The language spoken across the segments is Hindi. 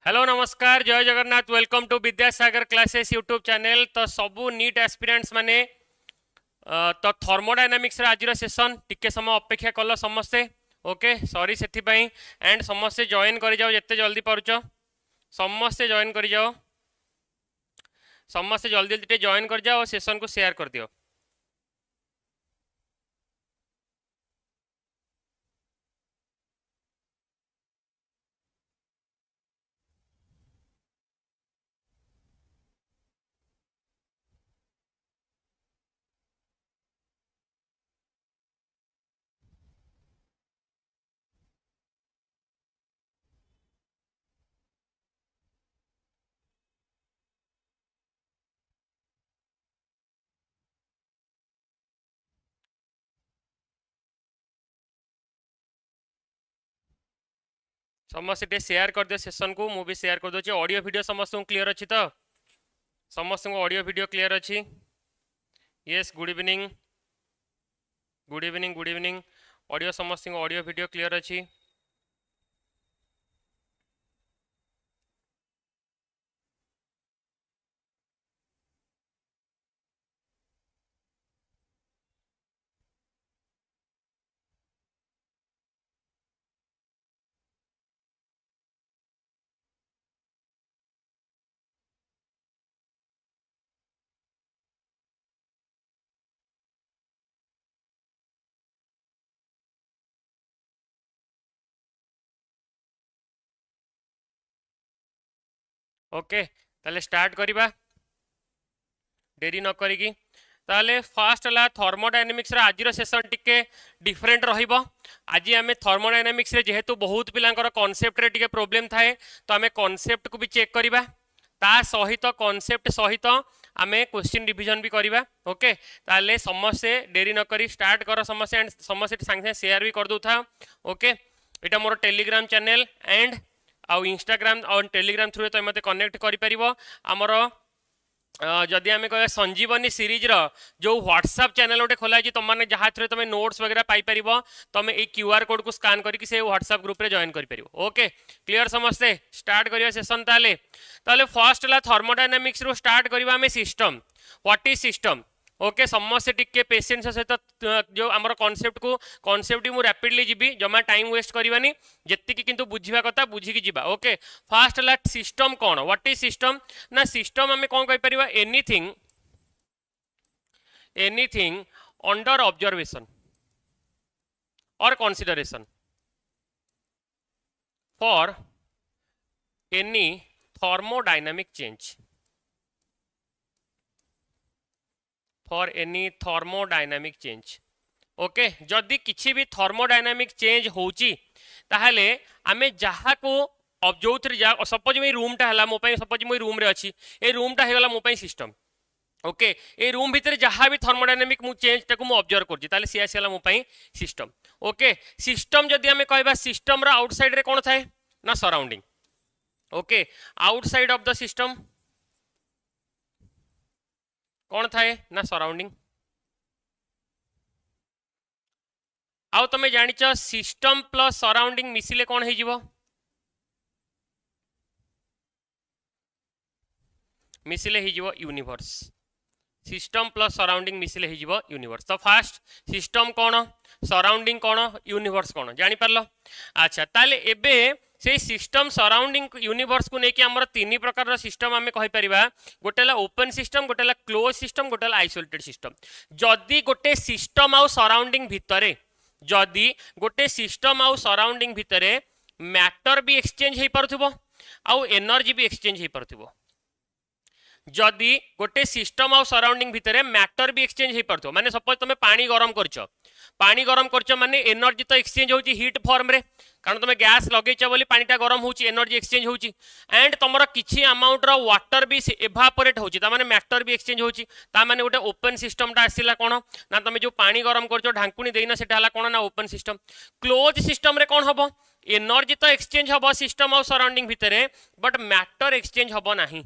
हेलो नमस्कार जय Jagannath welcome to Vidyasagar classes YouTube channel. तो सबू नीट एस्पिरेंट्स माने तो थर्मोडायनामिक्स आज सेशन टिके समय अपेक्षा कल समस्ते ओके सॉरी से एंड समस्ते जॉइन कर जाओ जिते जल्दी पारुच समस्ते जॉइन कर जाओ समस्ते जल्दी जल्दी जॉइन कर जाओ सेशन को शेयर कर दियो। समस्त शेयर कर दियो सेशन को मुझे शेयर कर दूसरी ऑडियो वीडियो समस्त क्लीयर अच्छी तो समस्त ऑडियो वीडियो क्लीयर अच्छी। Yes good evening good evening good evening audio समस्त ऑडियो वीडियो क्लीयर अच्छी। ओके ताले स्टार्ट करिबा डेरी न करिकी ताले फास्ट हला थर्मोडायनामिक्स रा आज सेशन टिके डिफरेंट रहिबो। आज आमे थर्मोडायनामिक्स रे जेहेतु बहुत पिलांकर कांसेप्ट रे टिके प्रॉब्लम थाए तो आमे कांसेप्ट को भी चेक करिबा ता सहित कांसेप्ट सहित आमे क्वेश्चन डिवीजन भी करिबा। ओके ताले समस्ते डेरी न करी स्टार्ट कर समस्या एंड समस्या संगे शेयर भी कर दउथा। Okay Etah more Telegram channel and आउ इंस्टाग्राम और टेलीग्राम थ्रू तो मते कनेक्ट करि परिबो। हमर जदि आम कह संजीवनी सीरीज रो जो व्हाट्सएप चैनल गोटे खोला तुम मैंने जहाँ थ्रू तुम नोट्स वगैरह पाइपर तुम ये क्यूआर कोड को स्कान करके से व्हाट्सएप ग्रुप रे जॉइन कर। ओके क्लियर समस्ते स्टार्ट करिया सेशन ताले ताले फर्स्ट ला थर्मोडायनामिक्स रो स्टार्ट करिवा हमें system what is system. Okay समस्ते टिके पेशेंस सहित जो आमर कॉन्सेप्ट मु रैपिडली जीवी जमा टाइम वेस्ट करवानी जेतिकी किंतु बुझिबा कथा बुझिकी जीवा। ओके फास्ट ला सिस्टम कौन व्हाट इज सिस्टम ना सिस्टम आम कौन कहि परिबा एनीथिंग एनीथिंग अंडर ऑब्जर्वेशन और consideration for any thermodynamic change for any thermodynamic change. Okay जदि किसी भी थर्मोडायनामिक चेंज होची ताहले आमे जहा को अब जो सपोज मैं रूमटा है मो सपोज मुझे रूम रे अच्छी ए रूमटा होगा मो सिस्टम। ओके ए रूम भितर जहाँ भी थर्मोडायनामिक मु चेंज टाक ऑब्जर्व कर सी आसला मो सिस्टम। ओके सिस्टम जदि आमे कहबा सिस्टम रा आउटसाइड रे कौन थाए ना surrounding. Okay outside of the system कौन थाए ना सराउंडिंग। आउ तमे जानिच सिस्टम प्लस सराउंडिंग मिसिले कौन हो जिवो मिसिले हो जिवो यूनिवर्स। सिस्टम प्लस सराउंडिंग मिसिले हो जिवो यूनिवर्स। तो फास्ट सिस्टम कौन सराउंडिंग कौन यूनिवर्स कौन जानि पारलो। अच्छा ताले एबे से सिस्टम सराउंडिंग यूनिवर्स को लेकिन आमर तीन प्रकार सिस्टम आम कहीपर गोटे ओपन सिस्टम गोटे क्लोज सिस्टम गोटे आइसोलेटेड सिस्टम। जदि गोटे सिस्टम आउ सराउंडिंग भितर जदि गोटे सिस्टम आउ सराउंडिंग भितर मैटर भी एक्सचेंज हो पारुथिबो आउ एनर्जी भी एक्सचेंज हो पारुथिबो जदि गोटे सिस्टम आउ सराउंडिंग भितर मैटर भी एक्सचेंज हो पारुथिबो माने सपोज तुम पानी गरम करछ माने एनर्जी तो एक्सचेंज होची हीट फॉर्म रे कारण तुम गैस लगेच बोली पानीटा गरम होची एनर्जी एक्सचेंज होची एंड तुमर किछि अमाउंट रो वाटर भी एवापोरेट होची ता माने मैटर भी एक्सचेंज होची ता माने गोटे ओपन सिस्टमटा आसिला कोन ना तुम जो पानी गरम करछ ढांकुनी देइना सेटा हला कोन ना ओपन सिस्टम। क्लोज सिस्टम रे कोन हबो एनर्जी तो एक्सचेंज हबो सिस्टम और सराउंडिंग भितर बट मैटर एक्सचेंज हबो नाही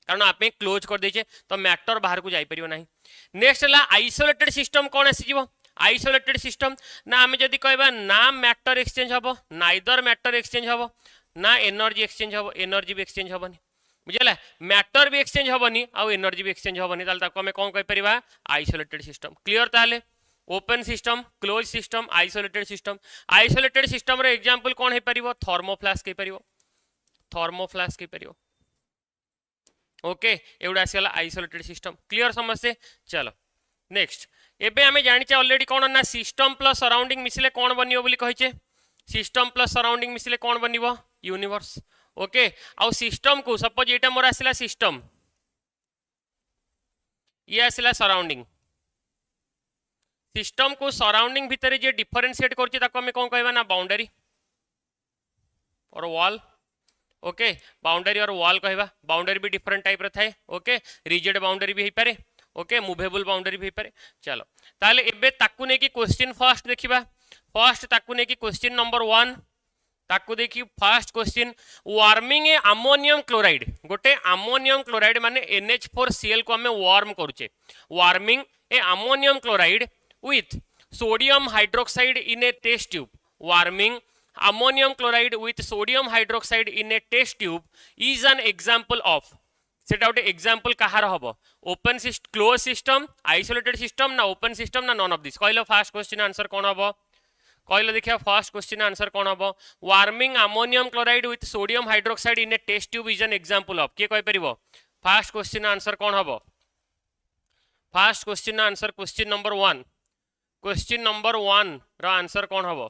कारण आप क्लोज कर देचे तो मैटर बाहर को जाई परियो नाही। नेक्स्ट हला आइसोलेटेड सिस्टम कोन आसी जिवो आइसोलेटेड सिस्टम ना आम जदि कहबा ना मैटर एक्सचेंज हबो नाइदर मैटर एक्सचेंज हबो ना एनर्जी एक्सचेंज हम एनर्जी भी एक्सचेंज हेनी बुझे मैटर भी एक्सचेंज हेनी आउ एनर्जी भी एक्सचेंज हेनी आम कौन कहीपर आइसोलेटेड सिस्टम क्लीयर ताले open system close system isolated system रे एग्जांपल कौन है परिवो थर्मोफ्लास्क है परिवो थर्मोफ्लास्क है परिवो ओके एवढा आसीगला आइसोलेटेड सिस्टम क्लीयर समझते चलो नेक्स्ट एबे आमे जानिचे ऑलरेडी कौन ना सिस्टम प्लस सराउंडिंग मिसिले कौन बनियो बोली कहिचे सिस्टम प्लस सराउंडिंग मिसिले कौन बनिवो यूनिवर्स ओके आउ सिस्टम को सपोज एटा मोर आसिला सिस्टम ये आसिला सराउंडिंग सिस्टम को सराउंडिंग भितर जे डिफरेंशिएट करछि ताको हमें कौन कहबा ना बाउंड्री और वॉल ओके बाउंड्री और वॉल कहबा बाउंड्री भी डिफरेंट टाइप रे थाए ओके रिजिड बाउंड्री भी हेई पारे ओके मूवेबल बाउंड्री भी पारे चलो ताले एबे ताकू ने की क्वेश्चन फर्स्ट देखिबा फर्स्ट ताकू ने की क्वेश्चन नंबर 1 ताकू देखि फर्स्ट क्वेश्चन वार्मिंग ए अमोनियम क्लोराइड गोटे अमोनियम क्लोराइड माने NH4Cl को हमें वार्म करूचे warming A ammonium chloride with sodium hydroxide in a test tube warming ammonium chloride with sodium hydroxide in a test tube is an example of सेटा गोटे एग्जांपल कहार हबो open close system isolated system ना ओपन सिस्टम ना नॉन ऑफ दिस कहलो फर्स्ट क्वेश्चन आंसर कोन हबो कहलो देखिया फर्स्ट क्वेश्चन आंसर कोन हबो warming ammonium chloride with sodium hydroxide in a test tube is an example of के कहि परिबो फर्स्ट क्वेश्चन आंसर कोन हबो first question answer question number 1 question number 1 रो आंसर कौन हम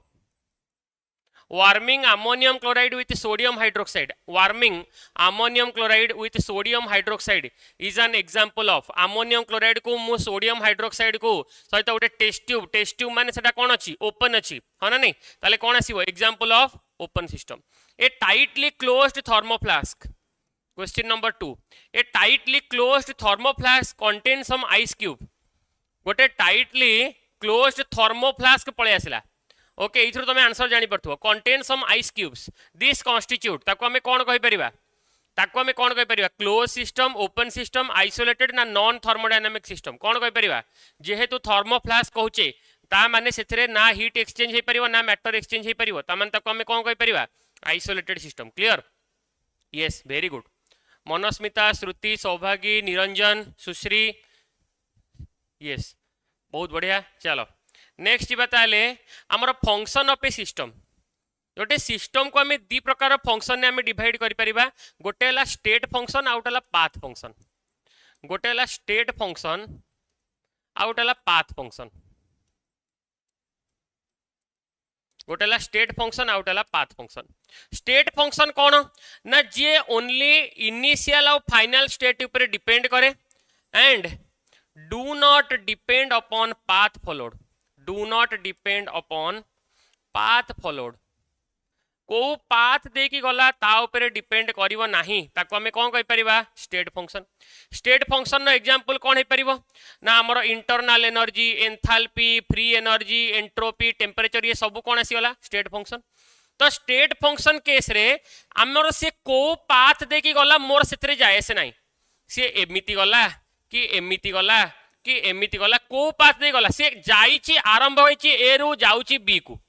warming ammonium chloride with sodium hydroxide warming ammonium chloride with sodium hydroxide is an example of ammonium chloride को मु सोडियम हाइड्रोक्साइड को सहित गोटे टेस्ट ट्यूब माने सेटा कौन अच्छी ओपन अच्छी हाँ ना नहीं ताले कौन आसीबो example of open system a tightly closed thermoflask question number 2 a tightly closed thermoflask contain some ice cube गोटे टाइटली क्लोज्ड थर्मोफ्लास्क पळे आसिला ओके इथरो तमे आंसर जानि परथो contain some ice cubes this constitute ताको हमें कोन कहि परिबा ताको हमें कोन कहि परिबा close system open system isolated ना नॉन थर्मोडायनामिक सिस्टम कोन कहि परिबा जेहेतु थर्मोफ्लास्क कहूचे ता माने सेथरे ना हीट एक्सचेंज हे परिबो ना मैटर एक्सचेंज हे परिबो ता माने ताको हमें कोन कहि परिबा isolated system clear yes very good Manasmita Shruti Saubhagi Niranjan Sushree yes बहुत बढ़िया चलो नेक्स्ट बताले आमर फंक्शन ऑफ ए सिस्टम गोटे सिस्टम को आम दी प्रकार फंक्शन ने आम डिवाइड कर परिबा गोटे हला स्टेट फंक्शन आउट हला पाथ फंक्शन गोटे हला स्टेट फंक्शन आउट हला पाथ फंक्शन गोटे हला स्टेट फंक्शन आउट हला पाथ फंक्शन स्टेट फंक्शन कौन ना जे ओनली इनिशियल और फाइनल स्टेट ऊपर डिपेंड करे and do not depend upon path followed do not depend upon path followed को पाथ दे की गला ता ऊपर डिपेंड करिवो नाही ताको हमें कोन कहि परिबा स्टेट फंक्शन नो एग्जांपल कोन हे परिबो ना हमर internal energy enthalpy free energy entropy temperature ये सब कोन आसी गला स्टेट फंक्शन तो स्टेट फंक्शन केस रे हमर से को पाथ दे की गला मोर सेतरे जाय से नाही से एमिति गला कि एमिति गला कि एमिति गला को पाथ दे गला से जाईची आरंभ होईची ए रु जाउची बी को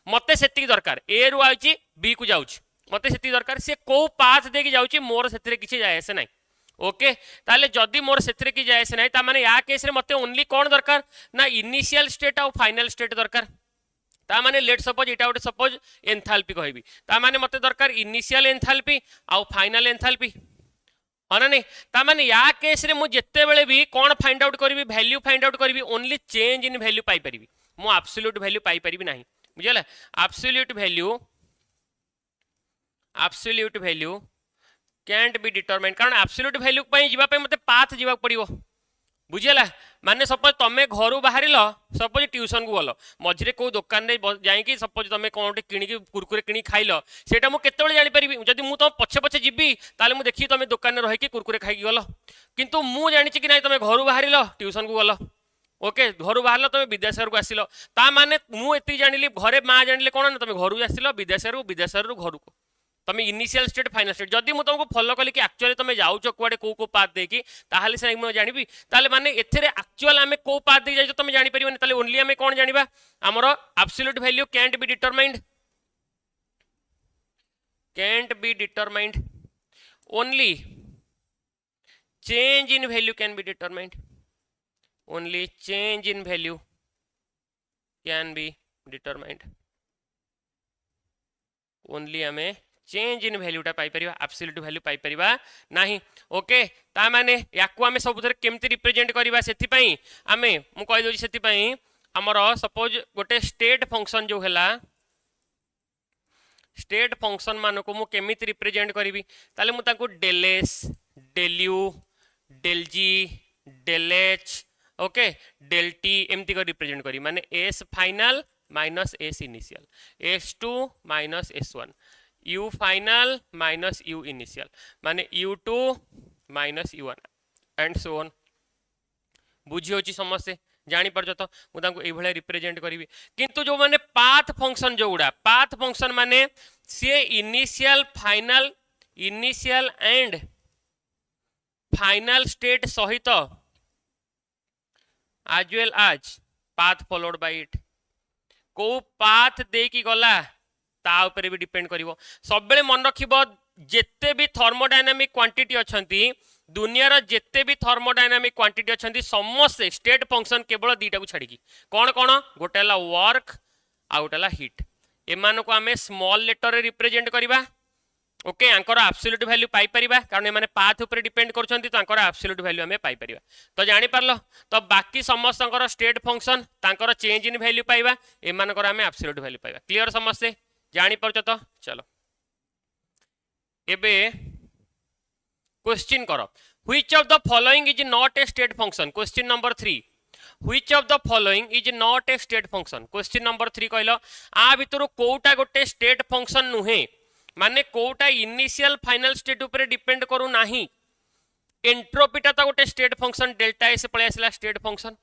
मते सेति दरकार ए रु आउची बी को जाउची मते सेति दरकार से को पाथ दे की जाउची मोर सेतरे किछि जाय से नाही ओके ताले जदी मोर सेतरे की जाय से नाही ता माने या केस रे मते ओनली कोन दरकार ना इनिशियल स्टेट और फाइनल स्टेट दरकार ता माने लेट सपोज इटा गोटे सपोज एंथैल्पी कहबी ता माने मते दरकार इनिशियल एंथैल्पी और फाइनल एंथैल्पी हाँ ना नहीं ताने या केस रे मु जिते बेले भी कौन फाइंड आउट करी वैल्यू फाइंड आउट करी ओनली चेंज इन वैल्यू पाई परिबी मु एब्सोल्यूट वैल्यू पाई परिबी नाही बुझला absolute value can't be determine कारण एब्सोल्यूट वैल्यू पई जीवा पे मते पाथ जीवा पड़िवो बुझला माने सपोज तमे घरु बाहरिल सपोज ट्यूशन को गलो मझरे को दुकान रे जाई कि सपोज तमे कोनटे किनी की कुरकुरे किनी खाइलो सेटा मु केतेबेले जानि परिबी जदी मु तो पछे पछे जिबी ताले मु देखि तमे दुकान रे रहि कि कुरकुरे खाइ गलो किंतु मु जानि कि नाही तमे घरु बाहरिल ट्यूशन को गलो ओके घरु बाहरलो तमे विद्यासागर को आसिलो ता माने मु एति जानिली घरे मां जानिले कोन ना तमे घरु आसिलो विद्यासागर घरु को तमे इनिशियल स्टेट फाइनल स्टेट जदी मु तुमको फॉलो कली कि एक्चुअली तमे जाउचो कुआडे को पाथ देकी ताहाले से मु जानिबी ताले माने एथरे एक्चुअल हमें को पाथ दे जाय तमे जानि परिबनी ताले ओनली हमें कोन जानिबा हमरो absolute value can't be determined can't be determined, only change in value can be determined, only change in value can be determined, only हमें चेंज इन वैल्यूटा पाई परिबा एब्सोल्यूट वैल्यू पाई परिबा नाही ओके ता माने याकू हमें सबुथरे केमती रिप्रेजेंट करबा सेति पई हमें मु कहि दोची सेति पई हमर सपोज गोटे स्टेट फंक्शन जो हैला स्टेट फंक्शन मान को मु केमिति रिप्रेजेंट करबी ताले मु ताको del S del U del G del H okay del T एमती को रिप्रेजेंट करी माने S final minus S initial s2 minus s1 u final minus u initial माने u2 minus u1 and so on बुझी होची समस्या जानी परछ तो मु ताको ए भले रिप्रेजेंट करबी किंतु जो माने पाथ फंक्शन जो गुडा पाथ फंक्शन माने से इनिशियल एंड फाइनल स्टेट सहित as well as path followed by it को पाथ दे की गला ता ऊपर भी डिपेंड करिवो सब बेले मन रखिबो जेते भी थर्मोडायनामिक क्वांटिटी अछंती दुनिया रो जेते भी थर्मोडायनामिक क्वांटिटी अछंती समस्त स्टेट फंक्शन केवल दीटा को छाड़ी कौन कौन गोटेला वर्क आ गोटेला हीट एमान को हमें स्मॉल लेटर रे रिप्रेजेंट करिबा ओके आंकर एब्सोल्यूट वैल्यू पाई परिबा कारण ए माने पाथ ऊपर डिपेंड करछंती तो आंकर एब्सोल्यूट वैल्यू हमें पाई परिबा तो जानि परलो तो बाकी समस्त आंकर स्टेट फंक्शन तांकर चेंज इन वैल्यू पाइबा एमानकर हमें एब्सोल्यूट वैल्यू पाइबा क्लियर समस्या जानि परछ तो चलो एबे क्वेश्चन करो which of the following is not a state function question number 3 which of the following is not a state function question number 3 कहलो आ भितर कोटा गोटे स्टेट फंक्शन नुहे माने कोटा इनिशियल फाइनल स्टेट ऊपर डिपेंड करू नाही एंट्रोपीटा तो गोटे स्टेट फंक्शन डेल्टा एस पळे आसला स्टेट फंक्शन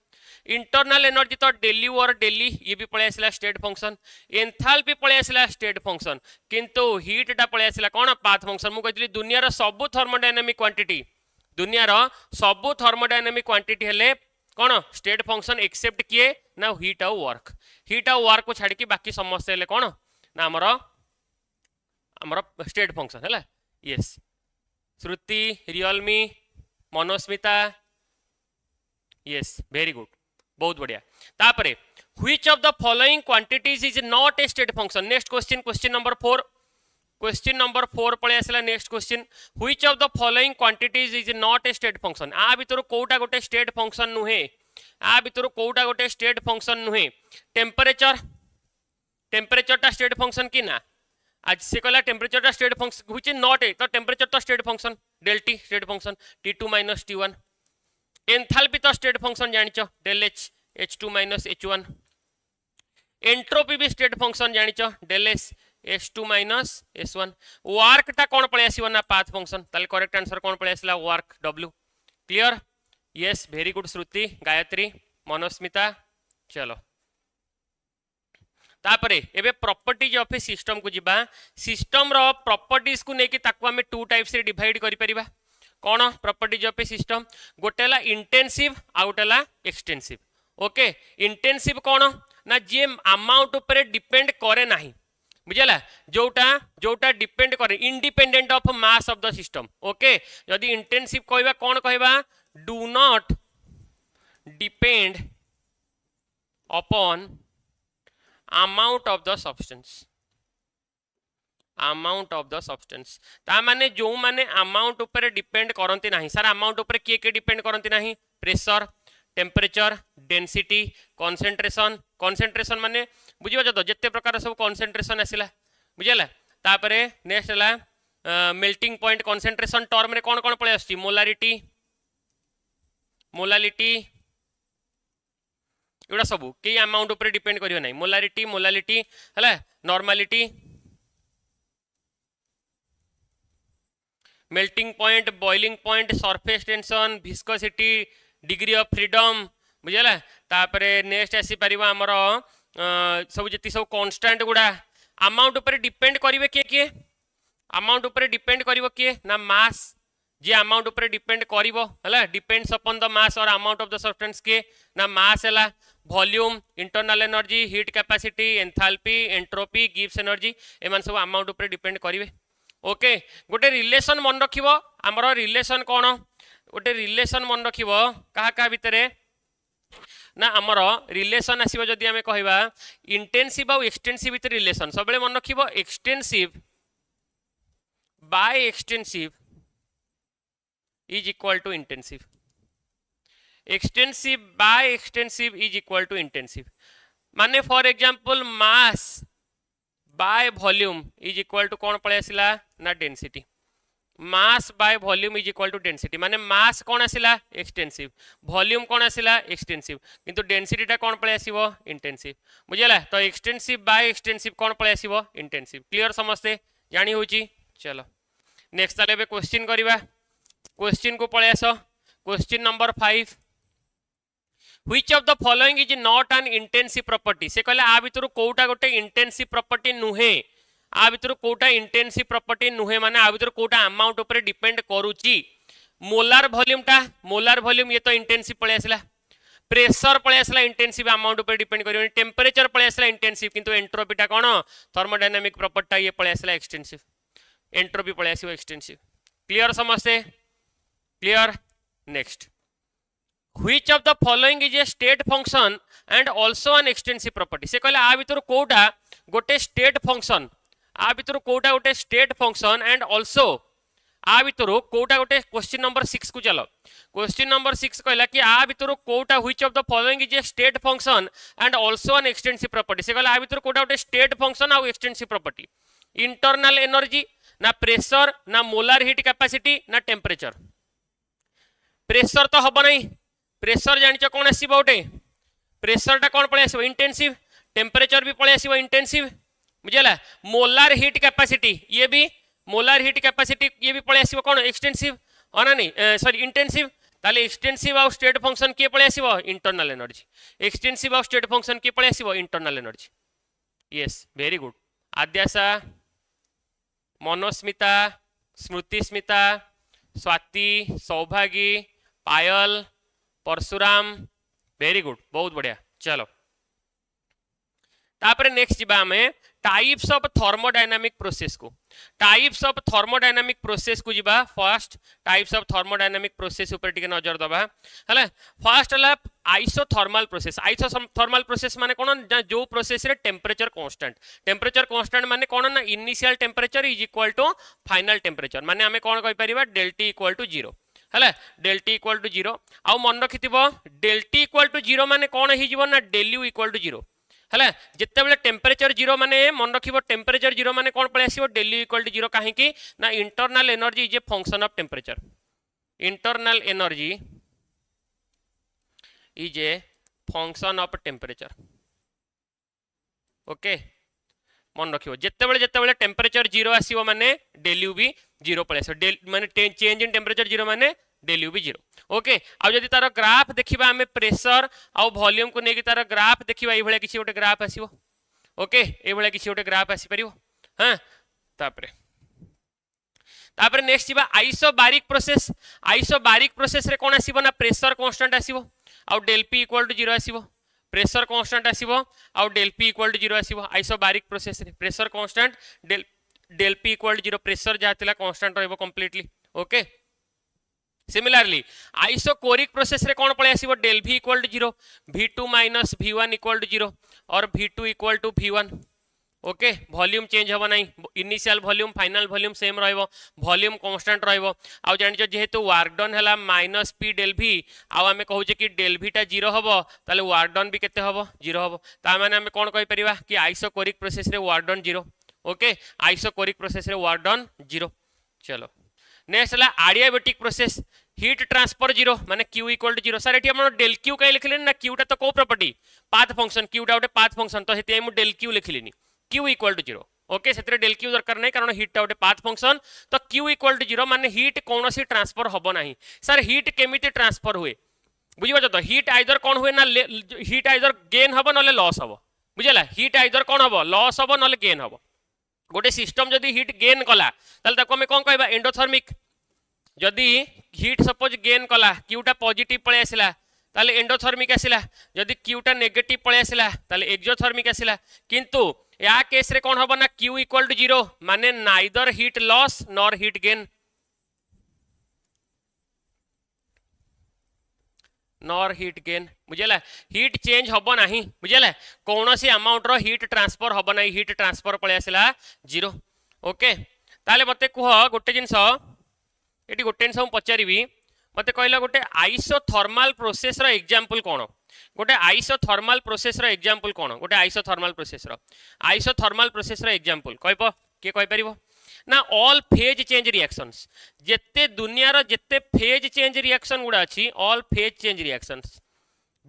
इंटरनल एनर्जी तो डेली और डेली ये भी पळे आसला स्टेट फंक्शन एंथैल्पी पळे आसला स्टेट फंक्शन किंतु हीट टा पळे आसला कोन पाथ फंक्शन मु कहतली दुनिया रो सब थर्मोडायनामिक क्वांटिटी दुनिया रो सब थर्मोडायनामिक क्वांटिटी हेले कोन स्टेट फंक्शन एक्सेप्ट किए ना हीट और वर्क को छाड़ी की बाकी समस्त हेले कोन ना हमर स्टेट फंक्शन है यस श्रुति रियलमी मनोस्मिता यस वेरी गुड बहुत बढ़िया तापरे which of the following quantities is not a state function next question question number 4 पळे आसला next question which of the following quantities is not a state function आ भितर कोटा गोटे स्टेट फंक्शन नुहे आ भितर कोटा गोटे स्टेट फंक्शन नुहे टेम्परेचर टा स्टेट फंक्शन की ना आज से कहला टेम्परेचर टा state function which is not a तो टेम्परेचर तो state function del T state function T2 minus T1 enthalpy तो स्टेट फंक्शन जानिचो del H H2 minus H1 entropy भी स्टेट फंक्शन जानिचो del S S2 minus S1 work टा कोन पळे आसीबो ना पाथ फंक्शन ताले करेक्ट आंसर कोन पळे आसला work W clear yes very good Shruti Gayatri Manosmita चलो तापरे एबे प्रॉपर्टीज ऑफ ए सिस्टम को जिबा सिस्टम रो प्रॉपर्टीज को नेकी ताको हमें टू टाइप्स रे डिवाइड करि परिबा कोन प्रॉपर्टीज ऑफ ए सिस्टम गोटेला इंटेंसिव आ गोटेला एक्सटेंसिव ओके इंटेंसिव कोन ना जे अमाउंट ऊपर डिपेंड करे नाही बुझला जोटा डिपेंड करे independent of mass of the system okay यदि इंटेंसिव कहबा कोन कहबा do not depend upon amount of the substance ता माने जो माने अमाउंट ऊपर डिपेंड करंती नाही सर अमाउंट ऊपर के डिपेंड करंती नाही प्रेशर टेम्परेचर डेंसिटी कंसंट्रेशन माने बुझिबा जतो जत्ते प्रकार सब कंसंट्रेशन आसिला बुझिला तापरे नेक्स्ट हला मेल्टिंग पॉइंट कंसंट्रेशन टर्म रे कोन कोन पळे आछि मोलालिटी एवडा सब के अमाउंट ऊपर डिपेंड करियो नाही मोलालिटी हला normality melting point boiling point surface tension viscosity degree of freedom बुझला तापरे नेक्स्ट आसी परिबा हमर सब जति सब कांस्टेंट गुडा अमाउंट ऊपर डिपेंड करिवे के अमाउंट ऊपर डिपेंड करिवो के ना मास जे अमाउंट ऊपर डिपेंड करिवो हला डिपेंड्स अपॉन द मास और अमाउंट ऑफ द सब्सटेंस के ना मास हला volume internal energy heat capacity enthalpy entropy gives energy एमान सब अमाउंट ऊपर डिपेंड करिवे ओके गोटे रिलेशन मन रखिबो हमरो रिलेशन कोन गोटे रिलेशन मन रखिबो कहा कहा भितरे ना आमर रिलेशन आसीबो जदि आमे कहबा इंटेंसिव और एक्सटेंसिव भितर रिलेशन सब बेले मन रखिबो extensive by extensive is equal to intensive extensive by extensive is equal to intensive माने for example mass by volume is equal to कौन पळे आसिला ना density mass by volume is equal to density माने मास कौन आसिला एक्सटेंसिव वॉल्यूम कौन आसिला एक्सटेंसिव किंतु डेंसिटी टा कौन पळे आसीबो इंटेंसिव बुझिला तो एक्सटेंसिव बाय एक्सटेंसिव कौन पळे आसीबो इंटेंसिव क्लियर समझते जानी होची चलो नेक्स्ट ताले बे क्वेश्चन करिवा क्वेश्चन को पळे आसो question number 5 Which of the following is not an intensive property से कहले आ भितर कोटा गोटे इंटेंसिव प्रॉपर्टी नुहे आ भितर कोटा इंटेंसिव प्रॉपर्टी नुहे माने आ भितर कोटा अमाउंट ऊपर डिपेंड करूची मोलार वॉल्यूम ये तो इंटेंसिव पळे आसला प्रेशर पळे आसला इंटेंसिव अमाउंट ऊपर डिपेंड करियो टेंपरेचर पळे आसला इंटेंसिव किंतु एंट्रोपी टा कोन थर्मोडायनामिक प्रॉपर्टी ये पळे आसला एक्सटेंसिव एंट्रोपी पळे आसीबो एक्सटेंसिव क्लियर समझते clear next Which of the following is a state function and also an extensive property से कहले आ भितर कोटा गोटे state function आ भितर कोटा गोटे state function and also आ भितर कोटा गोटे क्वेश्चन नंबर 6 को चलो क्वेश्चन नंबर 6 कहला कि आ भितर Kota which of the following is a state function and also an extensive property से कहला आ भितर कोटा गोटे state function और extensive property internal energy ना pressure ना molar heat capacity ना temperature pressure तो हबो नहीं प्रेशर जानिछ कोन आसीबो ओटे प्रेशर टा कोन पळे आसीबो इंटेंसिव टेंपरेचर भी पळे आसीबो इंटेंसिव बुझला मोलार हीट कैपेसिटी ये भी मोलार हीट कैपेसिटी ये भी पळे आसीबो कोन एक्सटेंसिव अना नहीं सॉरी इंटेंसिव ताले एक्सटेंसिव और स्टेट फंक्शन के पळे आसीबो इंटरनल एनर्जी एक्सटेंसिव और स्टेट फंक्शन के पळे आसीबो internal energy yes very good Adyasha Manosmita Smrutismita Swati Saubhagi Payal Parshuram very good बहुत बढ़िया चलो तापर नेक्स्ट जीवा हमें टाइप्स ऑफ थर्मोडायनामिक प्रोसेस को टाइप्स ऑफ थर्मोडायनामिक प्रोसेस को जीवा first types of thermodynamic process ऊपर टिके नजर दबा हला फर्स्ट हला आइसोथर्मल प्रोसेस माने कोन जो प्रोसेस रे टेंपरेचर कांस्टेंट माने कोन ना initial temperature is equal to final temperature माने हमें कोन कहि परिबा डेल टी इक्वल टू 0 है डेल टी इक्वल टू 0 आउ मन रखि डेल टी इक्वल टू 0 माने कौन हो ना डेल यू इक्वल टू 0 है जिते बेले टेंपरेचर 0 माने मन रखिबो टेंपरेचर 0 माने कौन पळे आसीबो डेल यू इक्वल टू 0 काहे ना internal energy is a function of temperature internal energy is a function of temperature okay मन रखिबो जिते बेले टेंपरेचर 0 आसीबो माने डेल यू भी 0 पळे आसीबो डेल माने चेंज इन टेंपरेचर 0 माने डेल यू भी 0 ओके आ जदि तार ग्राफ देखिबा हमें प्रेशर आ वॉल्यूम को नेकी तार ग्राफ देखिबा ए भले किछि गोटे ग्राफ आसीबो ओके ए भले किछि गोटे ग्राफ आसी परिबो हां तापरे नेक्स्ट जीवा आइसोबारिक प्रोसेस रे कोन आसीबो ना प्रेशर कांस्टेंट आसीबो आ डेल पी इक्वल टू 0 आसीबो प्रेशर कांस्टेंट आसीबो आ डेल पी इक्वल टू 0 आसीबो आइसोबारिक प्रोसेस रे pressure constant del P equal to 0 pressure जातिला कांस्टेंट रहबो completely okay similarly isochoric process रे कोन पळे आसीबो del v equal to 0 v2 minus v1 equal to 0 और v2 equal to v1 okay volume change होबो नाही initial volume final volume same रहबो वॉल्यूम कांस्टेंट रहबो आ जानि छ जेहेतु वर्क डन हला माइनस p डेल v आ हमें कहू जे कि डेल v टा 0 होबो ताले वर्क डन भी केते होबो 0 होबो ता माने हमें कोन कहि परिबा कि आइसोकोरिक प्रोसेस रे work done 0 okay isochoric process रे वर्क डन 0 चलो नेक्स्ट हला एडियाबैटिक प्रोसेस हीट ट्रांसफर 0 माने q इक्वल टू 0 सर एठी हम डेल q कहि लिखले ना q टा तो को प्रॉपर्टी पाथ फंक्शन q टा उटे पाथ फंक्शन तो हेते हम डेल q लिखलिनी q इक्वल टू 0 ओके सेतरे डेल q दरकार नै कारण हीट टा उटे पाथ फंक्शन तो q इक्वल टू 0 माने हीट कोनोसी ट्रांसफर होबो नाही सर हीट केमिति ट्रांसफर हुए बुझिबा तो हीट आइदर कोन हुए ना हीट आइदर गेन होबो नले लॉस होबो बुझला हीट आइदर कोन होबो लॉस होबो नले गेन होबो गोटे सिस्टम जदी हीट गेन कला तले ताको हम कोन कहबा एंडोथर्मिक जदी हीट सपोज गेन कला q टा पॉजिटिव पळे आसिला ताले एंडोथर्मिक आसिला जदि क्यूटा नेगेटिव पळे आसिला ताले एक्सोथर्मिक आसिला किंतु या केस रे कोन हबो ना क्यू इक्वल टू 0 माने neither heat loss nor heat gain nor heat gain बुझेला हीट चेंज हबो नाही बुझेला कौन सी अमाउंट रो हीट ट्रांसफर हबो नाही हीट ट्रांसफर पळे आसिला 0 ओके ताले मते कुह गोटे जिंस एटी गोटे जिंस पचारिबी मते कहला गोटे आइसोथर्मल प्रोसेस रो एग्जांपल कोन गोटे आइसोथर्मल प्रोसेस रो एग्जांपल कोन गोटे आइसोथर्मल प्रोसेस रो एग्जांपल कहबो के कहि परिबो ना ऑल फेज चेंज रिएक्शंस जेते दुनिया रो जेते फेज चेंज रिएक्शन गुडा अछि ऑल फेज चेंज रिएक्शंस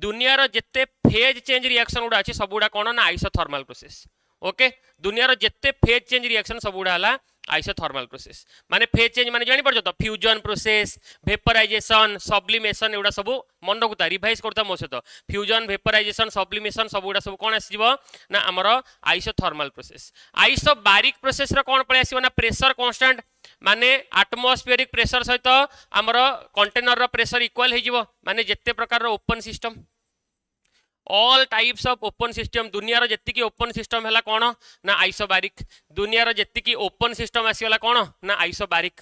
दुनिया रो जेते फेज चेंज रिएक्शन गुडा अछि सब गुडा कोन ना आइसोथर्मल प्रोसेस ओके दुनिया रो जेते फेज चेंज रिएक्शन सब गुडा हला आइसोथर्मल प्रोसेस माने फेज चेंज माने जानि परछो तो फ्यूजन प्रोसेस वेपराइजेशन सब्लिमेशन एउडा सब मन रखुता रिवाइज करता मो सहित फ्यूजन वेपराइजेशन सब्लिमेशन सब गुडा सब कोन आसीबो ना हमर आइसोथर्मल प्रोसेस आइसोबारिक प्रोसेस रो कोन पळे आसीबो ना प्रेशर कांस्टेंट माने एटमॉस्फेरिक प्रेशर सहित हमर कंटेनर रो प्रेशर इक्वल हे जिवो माने जत्ते प्रकार रो open system all types of open system दुनिया रो जत्ती की ओपन सिस्टम हला कोन ना आइसोबारिक दुनिया रो जत्ती की ओपन सिस्टम आसीला कोन ना isobaric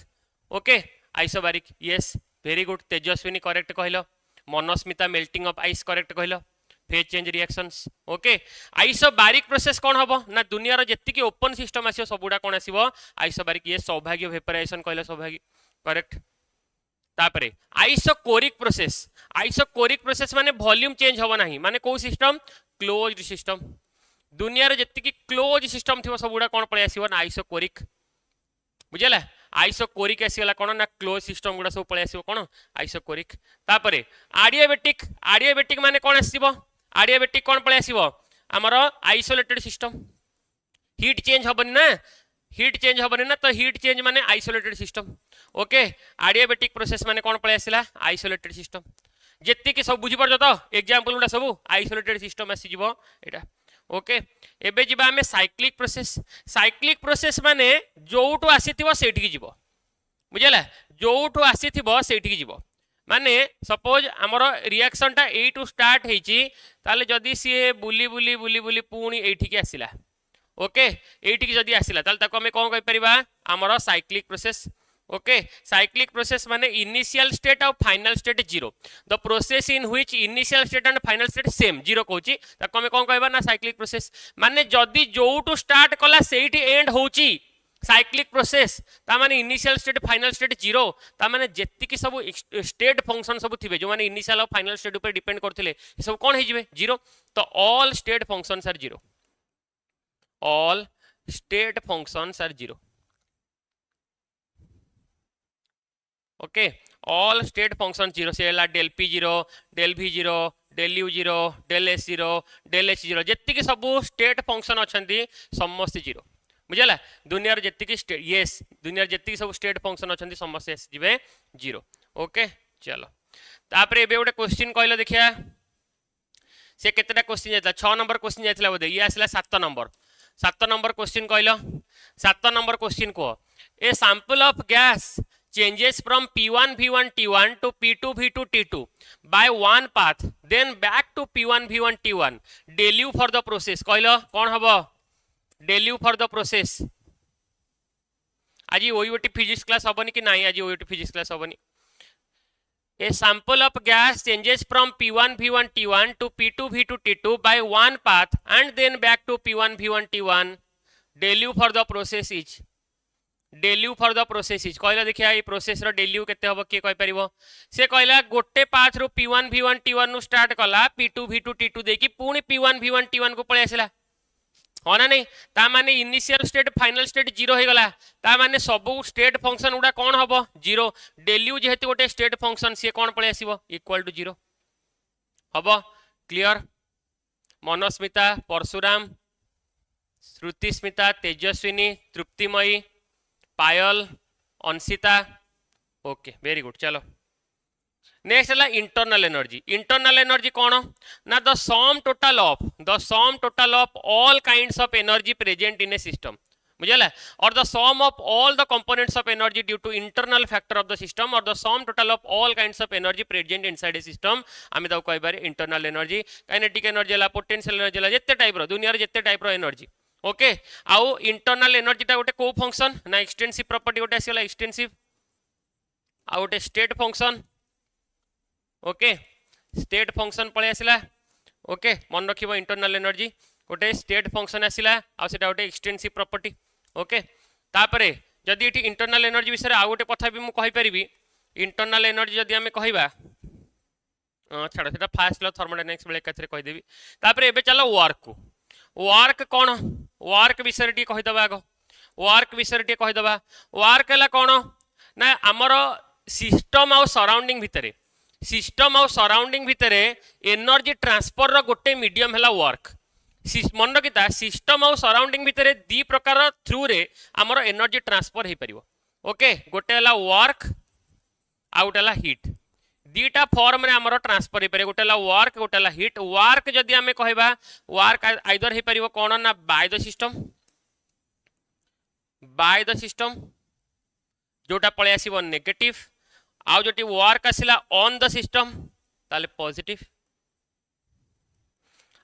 okay isobaric yes very good Tejaswini correct कहलो Manasmita melting of ice correct कहलो phase change reactions okay isobaric process कोन हबो ना दुनिया रो जत्ती की ओपन सिस्टम आसीयो सबुडा कोन आसीबो आइसोबारिक ये सौभाग्य वेपराइजेशन कहलो सौभाग्य करेक्ट तापरे आइसोकोरिक प्रोसेस माने वॉल्यूम चेंज होबो नाही माने को सिस्टम क्लोज्ड सिस्टम दुनिया रे जत्ती की क्लोज सिस्टम थिबो सबुडा कोन पळे आसीबो ना आइसोकोरिक बुझला आइसोकोरिक आसीला कोन ना क्लोज सिस्टम गुडा सब पळे आसीबो कोन आइसोकोरिक तापरे आडियाबेटिक माने कोन आसीबो आडियाबेटिक कोन पळे आसीबो हमर आइसोलेटेड सिस्टम हीट चेंज होबो ना तो हीट चेंज माने आइसोलेटेड सिस्टम ओके आडियाबेटिक प्रोसेस माने कोन पळे आसीला आइसोलेटेड सिस्टम जेत्ती की सब बुझी परजो तो एग्जांपल गुडा सब आइसोलेटेड सिस्टम आसी जिवो एटा ओके एबे जिबा हमें साइक्लिक प्रोसेस माने जोटू आसीथिबो सेठी की जिवो बुझला जोटू आसीथिबो सेठी की जिवो माने सपोज हमर रिएक्शन टा ए टू स्टार्ट हेची ताले जदी सी बुली बुली बुली बुली पुणी एठी की आसीला ओके एठी की जदी आसीला ताले ताको हमें कोन कहि परिबा हमर cyclic process okay cyclic process माने इनिशियल स्टेट और final state 0 the process in which initial state and final state same 0 कहूची ताको हमें कोन कहबा ना साइक्लिक प्रोसेस माने जदी जोटू स्टार्ट कला सेठी एंड होची साइक्लिक प्रोसेस ता माने इनिशियल स्टेट फाइनल स्टेट 0 ता माने जेत्ती की सब स्टेट फंक्शन सब थिबे जो माने इनिशियल और फाइनल स्टेट ऊपर डिपेंड करथिले सब कोन हे जिवे 0 तो all state functions are 0 all state functions are 0 okay all state functions 0 से ला del p 0 del v 0 del u 0 del s 0 del h 0 जेत्ती की सब स्टेट फंक्शन अछंती समस्त 0 बुझला दुनिया रे जेत्ती की स्टेट यस दुनिया रे जेत्ती की सब स्टेट फंक्शन अछंती समस्त एस जिवे 0 ओके चलो तापरे एबे गोटे क्वेश्चन कहलो देखिया से केतेटा क्वेश्चन जायता 6 नंबर क्वेश्चन जायतला बोधे ये आसला 7 नंबर क्वेश्चन कहलो 7 नंबर क्वेश्चन को a sample of gas changes from P1 V1 T1 to P2 V2 T2 by one path then back to P1 V1 T1 del U for the process कहलो कौन हबो del U for the process आज ओयूटी फिजिक्स क्लास हबनी कि नाही आज ओयूटी फिजिक्स क्लास हबनी A sample of gas changes from P1 V1 T1 to P2 V2 T2 by one path and then back to P1 V1 T1 del U for the process is del U for the process is कहला देखिया ये प्रोसेस रो del U केते हबो के कहि परिबो से कहला गोटे पाथ रो P1 V1 T1 नु स्टार्ट कला P2 V2 T2 देकी पुणी P1 V1 T1 को पळे आसिला हो ना नहीं ता माने इनिशियल स्टेट फाइनल स्टेट 0 हे गला ता माने सब स्टेट फंक्शन उडा कोन हबो 0 del U जेहेतु गोटे स्टेट फंक्शन से कोन पळे आसीबो इक्वल टू 0 हबो clear Manasmita Parshuram Shrutismita Tejaswini Truptimayee Payal Anshita okay very good चलो नेक्स्ट है इंटरनल एनर्जी कौन ना the sum total of all kinds of energy present in a system बुझला और the sum of all the components of energy due to internal factor of the system और the sum total of all kinds of energy present inside a system आमे ताको कहि बारे इंटरनल एनर्जी काइनेटिक एनर्जी हला पोटेंशियल एनर्जी हला जत्ते टाइप रो दुनिया रे जत्ते टाइप रो एनर्जी ओके आउ इंटरनल एनर्जी टा गोटे को फंक्शन ना एक्सटेंसिव प्रॉपर्टी गोटे आसीला एक्सटेंसिव आ गोटे state function okay state function पळे आसीला ओके मन रखिबो इंटरनल एनर्जी गोटे स्टेट फंक्शन आसीला आ सेटा गोटे एक्सटेंसिव प्रॉपर्टी ओके तापरे जदि एठी इंटरनल एनर्जी विषय आ गोटे कथा भी मु कहि परिबी इंटरनल एनर्जी जदि हमें कहबा छाड़ सेटा फास्ट लो थर्मोडायनामिक्स बेले कथरे कहि देबी तापरे एबे चलो वर्क को वर्क कोन वर्क विषय टी कहि दबा आगो वर्क विषय टी कहि दबा वर्क हला कोन ना हमर सिस्टम आ सराउंडिंग भितरे सिस्टम आ सराउंडिंग भितरे एनर्जी ट्रांसफर रो गोटे मीडियम हला वर्क मन रखिता सिस्टम आ सराउंडिंग भितरे दी प्रकार थ्रू रे हमर एनर्जी ट्रांसफर हे परिवो ओके गोटे हला वर्क आ गोटे हला हीट दीटा फॉर्म रे हमर ट्रांसफर हे परिवो गोटे हला वर्क गोटे हला हीट वर्क जदि हमें कहबा वर्क आइदर हे परिवो कोन ना बाय द सिस्टम जोटा पळे आसीबो नेगेटिव आउ जोटी वर्क आसिला ऑन द सिस्टम ताले पॉजिटिव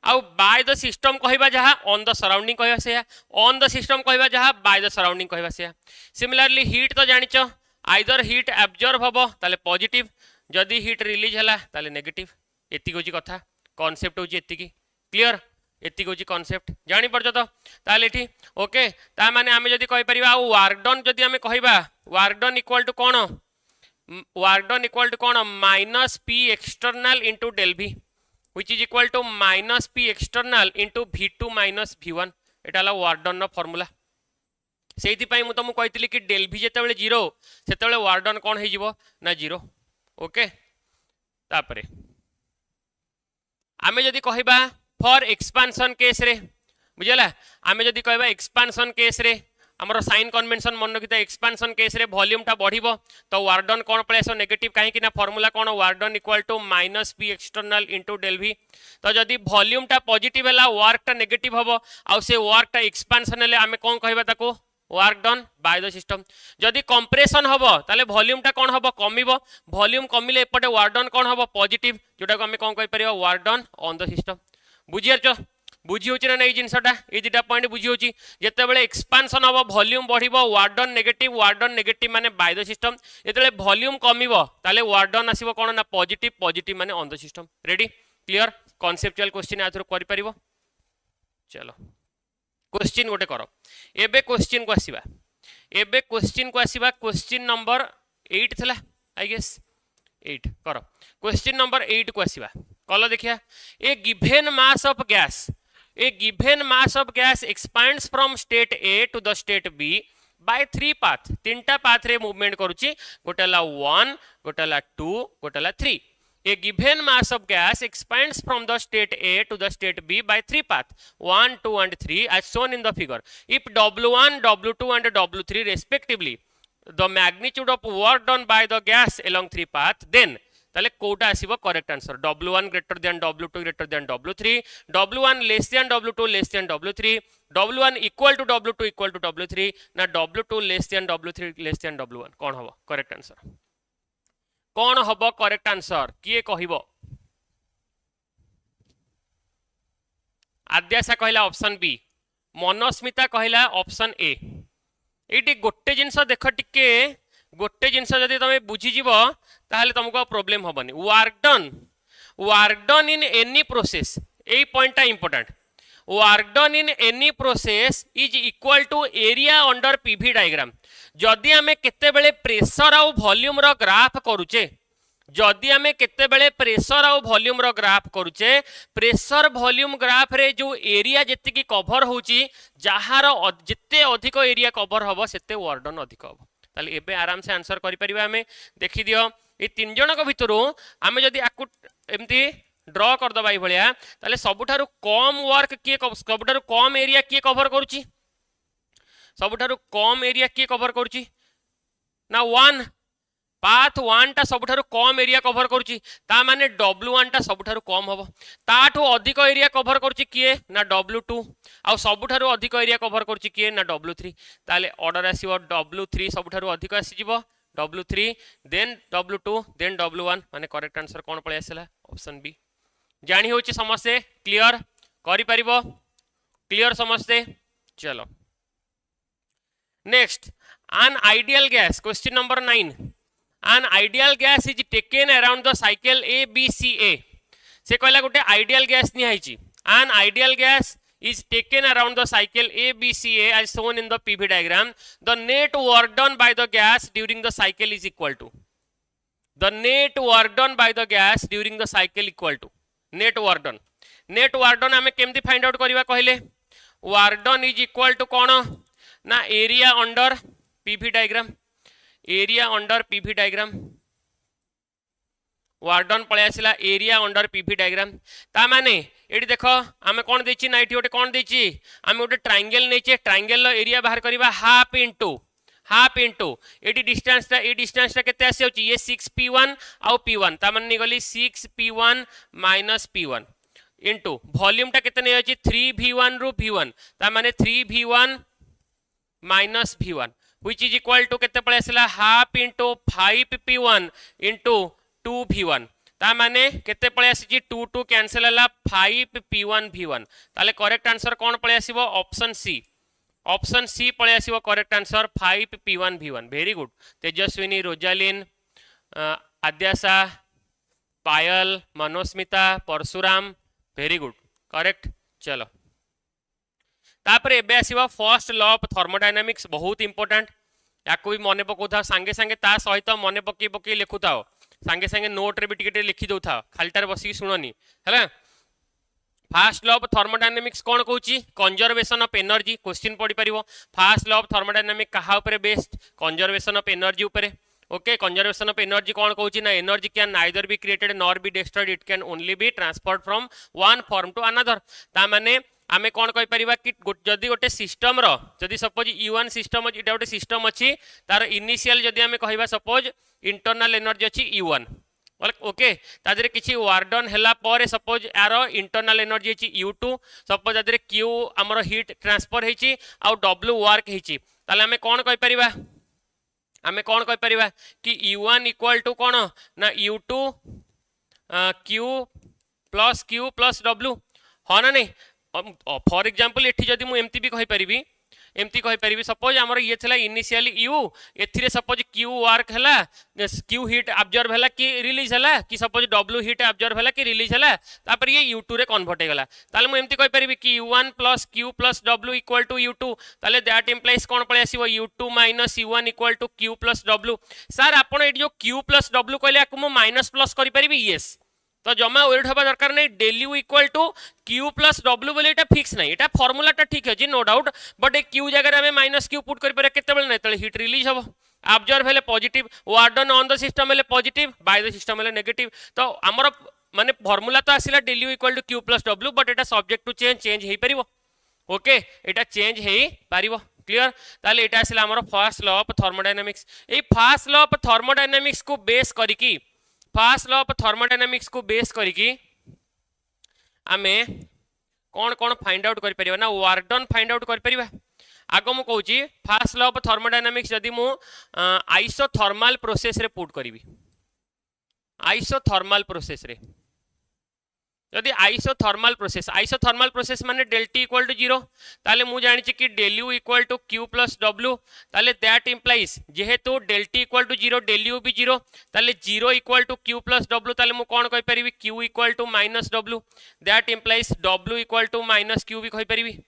आउ बाय द सिस्टम कहबा जहा ऑन द सराउंडिंग कहबा से ऑन द सिस्टम कहबा जहा बाय द सराउंडिंग कहबा से सिमिलरली हीट तो जानिचो आइदर हीट एब्जॉर्ब हबो ताले पॉजिटिव जदि हीट रिलीज हला ताले नेगेटिव एति होची कथा कांसेप्ट होची एति की क्लियर एति होची कांसेप्ट जानि परजो तो ताले एठी ओके ता माने आमे जदि कहि परिबा आ वर्क डन जदि आमे कहबा वर्क डन इक्वल टू कोन वर्क डन इक्वल टू कोन minus P external into del v which is equal to minus p external into v2 minus v1 Etah La work done no formula सेति पई मु तुमको कहितली कि डेल v जेते बेले 0 सेते बेले वर्क डन कोन हे जिवो ना 0 ओके तापरे आमे जदी कहबा फॉर एक्सपांशन केस रे बुझला आमे जदी कहबा एक्सपांशन केस रे हमर साइन कन्वेंशन मन रखिता एक्सपांशन केस रे वॉल्यूम टा बढ़िबो तो वर्क डन कोन पळे आसो नेगेटिव काहे कि ना फार्मूला कोन work done equal to minus P external into del v तो जदी वॉल्यूम टा पॉजिटिव हला वर्क टा नेगेटिव हबो आ से वर्क टा एक्सपांशन ले आमे कोन कहबा ताको work done by the system जदी कंप्रेशन हबो ताले वॉल्यूम टा कोन हबो कमिबो वॉल्यूम कमिले एपटे वर्क डन कोन हबो पॉजिटिव जोटा को आमे कोन कहि परिबो work done on the system बुझियरचो बुझी होची ना नै जिंसटा ए दिटा पॉइंट बुझी होची जेते बेले एक्सपांशन हबो वॉल्यूम बढ़िबो वर्क डन नेगेटिव माने बाय द सिस्टम जेते वॉल्यूम कमिबो ताले वर्क डन आसीबो कोन ना पॉजिटिव माने on the system ready clear conceptual question आथरो करि परिबो चलो क्वेश्चन गोटे करो एबे क्वेश्चन को आसीबा क्वेश्चन नंबर 8 थला आई गेस 8 करो क्वेश्चन नंबर 8 को आसीबा कल देखिया a given mass of gas expands from state A to the state B by 3 path तीनटा पाथ रे मूवमेंट करूची गोटेला 1 गोटेला 2 गोटेला 3 a given mass of gas expands from the state A to the state B by 3 path 1 2 and 3 as shown in the figure if W1 W2 and W3 respectively the magnitude of work done by the gas along 3 path then ताले कोटा आसीबो correct answer W1 greater than W2 greater than W3 W1 less than W2 less than W3 W1 equal to W2 equal to W3 ना W2 less than W3 less than W1 कोन हबो करेक्ट आंसर कोन हबो करेक्ट आंसर किए कहिबो आद्याशा कहला ऑप्शन बी मनस्मिता कहला ऑप्शन ए एटी गोटे जिंस देख टिके गोटे जिनस जदि तुम बुझीज ताहले तुमको प्रॉब्लम हबनी work done in any process ए point important work done in any process is equal to area under PV diagram जदि आमे केते बेले प्रेशर आ वॉल्यूम रो ग्राफ करूचे जदि आमे केते बेले प्रेशर आ वॉल्यूम रो ग्राफ करूचे प्रेशर वॉल्यूम ग्राफ रे जो एरिया जति की कवर होची जहार जते अधिक एरिया कवर हबो सेते वर्क डन अधिक हबो ताले एबे आराम से आंसर करि परिबा हमें देखि दियो ए तीन जन को भितरु हमें जदि आकु एमती ड्रॉ कर दबा भलिया ताले सबुठारु कम वर्क किए सबुठारु कम एरिया किए कवर करूची सबुठारु कम एरिया किए कवर करूची ना 1 पाथ 1 टा सबुठारु कम एरिया कवर करूची ता माने W1 टा सबुठारु कम हबो ताठो अधिक एरिया कवर करूची किए ना W2 आ सबुठारु अधिक एरिया कवर करूची किए ना W3 ताले ऑर्डर आसीबो W3 सबुठारु अधिक आसी जिवो W3 then W2 then W1 माने करेक्ट आंसर कोन पळे आसेला ऑप्शन बी जानी होची समस्ते क्लियर करि परिबो क्लियर समस्ते चलो next an ideal gas question number 9 an ideal gas is taken around the cycle a b c a से कहला गोटे ideal gas नि हाइची an ideal gas is taken around the cycle a b c a as shown in the pv diagram the net work done by the gas during the cycle is equal to the net work done by the gas during the cycle equal to net work done हमें केमती फाइंड आउट करबा कहले work done is equal to कोन ना area under pv diagram area under pv diagram work done पळे आसिला area under pv diagram ता माने एडी देखो आमे कोन देछि ना एठी ओटे कोन देछि आमे ओटे ट्रायंगल नेचे ट्रायंगल लो एरिया बाहर करबा हाफ इनटू एडी डिस्टेंस ता केते आसी होची ये 6p1 आउ p1 ता माने गली 6p1 -p1 इनटू वॉल्यूम ता केते नै होची 3v1 रु v1 ता माने 3v1 -v1 which is equal to केते पळे आसिला half into 5p1 into 2v1 ता माने केते पळे आसी 2 2 कैंसिल हला 5p1 v1 ताले करेक्ट आंसर कोन पळे आसीबो ऑप्शन सी पळे आसीबो correct answer 5p1 v1 very good Tejaswini Rosalin Adyasha Payal Manosmita Parshuram very good correct चलो तापर एबे आसीबा फर्स्ट लॉ ऑफ थर्मोडायनामिक्स बहुत इंपोर्टेंट याको भी मने पकोथा संगे संगे ता सहित मने पकी लिखुताओ संगे संगे नोट रे भी टिके लिखि दउथा खालटार बसी सुननी हैला फर्स्ट लॉ ऑफ थर्मोडायनामिक्स कोन कहूची कंजर्वेशन ऑफ एनर्जी क्वेश्चन पढी परिबो फर्स्ट लॉ ऑफ थर्मोडायनामिक्स कहा ऊपर बेस्ड कंजर्वेशन ऑफ एनर्जी ऊपर ओके कंजर्वेशन ऑफ एनर्जी कोन कहूची ना energy can neither be created nor be destroyed it can only be transferred from one form to another ता माने आमे कोन कहि परिबा कि जदी गोटे सिस्टम रो जदी सपोज U1 सिस्टम इटा गोटे सिस्टम अछि तार इनिशियल जदी आमे कहिबा सपोज इंटरनल एनर्जी अछि U1 ओके तादरे किछि वर्क डन हैला पर सपोज यारो इंटरनल एनर्जी अछि U2 सपोज तादरे Q हमरो हीट ट्रांसफर हेछि आ W वर्क हेछि ताले आमे कोन कहि परिबा कि U1 इक्वल टू कोन ना U2 Q प्लस W हो ना नहीं फॉर एग्जांपल एठी जदी मु एमती भी कहि परिबी सपोज हमर ये छला इनिशियली U एथिरे सपोज Q वर्क हला Q हीट एब्जॉर्ब हला कि रिलीज हला कि सपोज W हीट एब्जॉर्ब हला कि रिलीज हला तापर ये U2 रे कन्वर्ट हेगला ताले मु एमती कहि परिबी कि U1 + Q + W equal to U2 ताले दैट इंप्लाइज कोन पळे आसीबो U2 - U1 equal to Q + W सर आपण एठी जो Q + W कहले आकु मु माइनस प्लस करि परिबी यस तो जमा वेट हबा दरकार नहीं del U equal to Q + W बोले एटा फिक्स नहीं एटा फार्मूला टा ठीक है जी नो डाउट बट ए Q जगह रे हमें -Q पुट करि पर केते बेले नै तळे हीट रिलीज हबो एब्जॉर्ब हेले positive work done on the system हेले पॉजिटिव बाय द सिस्टम हेले नेगेटिव तो हमर माने फार्मूला तो आसीला del U equal to Q + W but एटा सब्जेक्ट टू चेंज हेई परिबो ओके एटा चेंज हेई परिबो क्लियर ताले एटा आसीला हमर फर्स्ट लॉ ऑफ थर्मोडायनामिक्स ए फर्स्ट लॉ ऑफ थर्मोडायनामिक्स को बेस करिकी फर्स्ट लॉ ऑफ थर्मोडायनामिक्स को बेस करिकी आमे कोन कोन फाइंड आउट करि परिबा ना वर्क डन फाइंड आउट करि परिबा आगो मु कहूची फर्स्ट लॉ ऑफ थर्मोडायनामिक्स जदी मु आइसोथर्मल प्रोसेस रे पुट करिवि आइसोथर्मल प्रोसेस रे जदी आइसोथर्मल प्रोसेस माने डेल T इक्वल टू 0 ताले मु जानि छि कि del U equal to Q + W ताले दैट इंप्लाइज जेहेतु del T equal to 0 del U भी 0 ताले 0 इक्वल टू Q + W ताले मु कोन कहि परिबी Q equal to -W that implies W equal to -Q भी कहि परिबी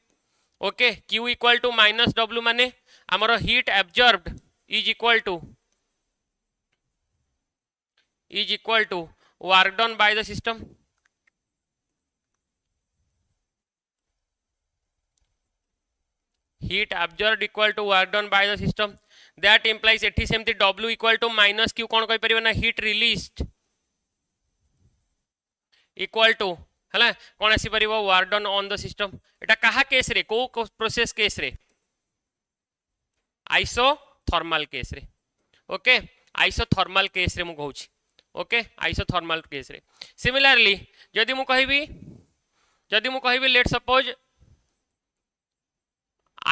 okay Q equal to -W माने हमरो heat absorbed is equal to work done by the system heat absorbed equal to work done by the system that implies एठी सेमती W equal to -Q कोन कहि परिबा ना heat released equal to हला कोन आसी परिबो work done on the system एटा कहा केस रे को प्रोसेस केस रे आइसोथर्मल केस रे ओके आइसोथर्माल केस रे मु कहूची ओके आइसोथर्माल केस रे सिमिलरली जदि मु कहबी लेट सपोज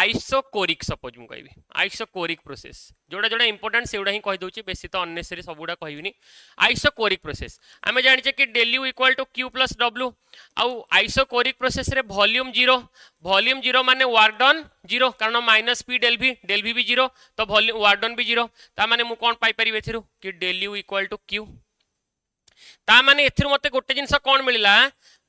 आइसोकोरिक सपोज मु कहबी आइसोकोरिक प्रोसेस जोड़ा जोड़ा इंपोर्टेंट से गुड़ा ही कहि दउची बेसी तो अननेसेसरी सब गुड़ा कहबिनी आइसोकोरिक प्रोसेस आमे जानिचे कि del u equal to q plus w आउ आइसोकोरिक प्रोसेस रे वॉल्यूम जीरो माने वर्क डन जीरो कारण माइनस p del v भी जीरो तो वॉल्यूम वर्क डन भी जीरो ता माने मु कोन पाई परिबे थिरु कि del u equal to q ता माने एथिरु मते गोटे जिंस कोन मिलिला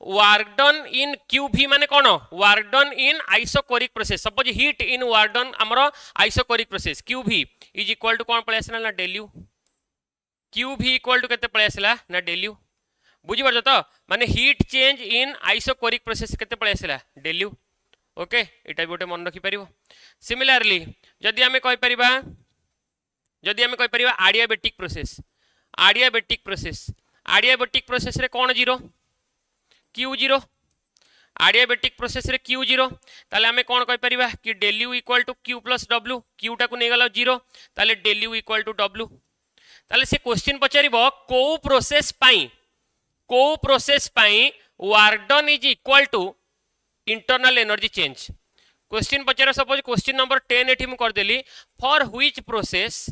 वर्क डन इन QV माने कोन work done in isochoric process suppose heat in work done हमरो isochoric process QV is equal to कोन पळे आसला ना del u QV equal to केते पळे आसला ना del u बुझी परछ तो माने heat change in isochoric process केते पळे आसला del u ओके एटा भी गोटे मन रखि परिबो सिमिलरली जदि हमें कहि परिबा adiabatic प्रोसेस रे कोन zero Q zero adiabatic process रे Q जीरो ताले हमें कोन कहि परिबा कि del u equal to Q plus W Q टा को नै गलो जीरो ताले del u equal to W ताले से क्वेश्चन पचारिबो को प्रोसेस पई work done is equal to internal energy change question पचार सपोज क्वेश्चन नंबर 10 एठी मु कर देली for which process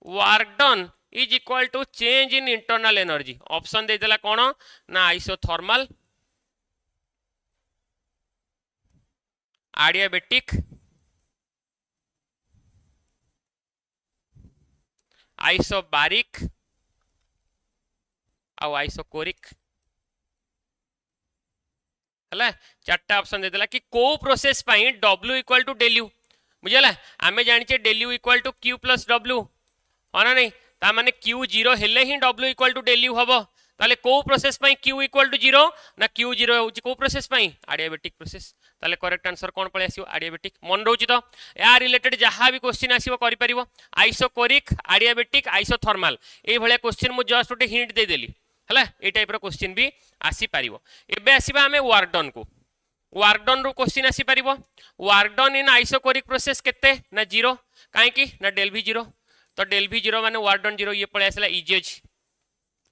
work done is equal to change in internal energy option दे देला कोन ना आइसोथर्मल adiabatic आइसोबारिक आ आइसोकोरिक हला चारटा ऑप्शन दे देला कि को प्रोसेस पई w equal to del u बुझला आमे जानि छे del u equal to q plus w होना नहीं ता माने q जीरो हेले ही w equal to del u हबो ताले को प्रोसेस पई q इक्वल टू जीरो ना q जीरो होची को प्रोसेस पई adiabatic प्रोसेस ताले करेक्ट आंसर कोन पळे आसीओ adiabatic मन रहउची तो या रिलेटेड जहां भी क्वेश्चन आसीबो करि परिबो आइसोकोरिक adiabatic आइसोथर्मल ए भले क्वेश्चन मु जस्ट ओटे हिंट दे देली हला ए टाइप रो क्वेश्चन भी आसी परिबो एबे आसीबा हमें वर्क डन रो क्वेश्चन आसी परिबो work done in isochoric process केते ना जीरो काहे की ना del v जीरो तो del v जीरो माने वर्क डन जीरो ये पळे आसला इजेज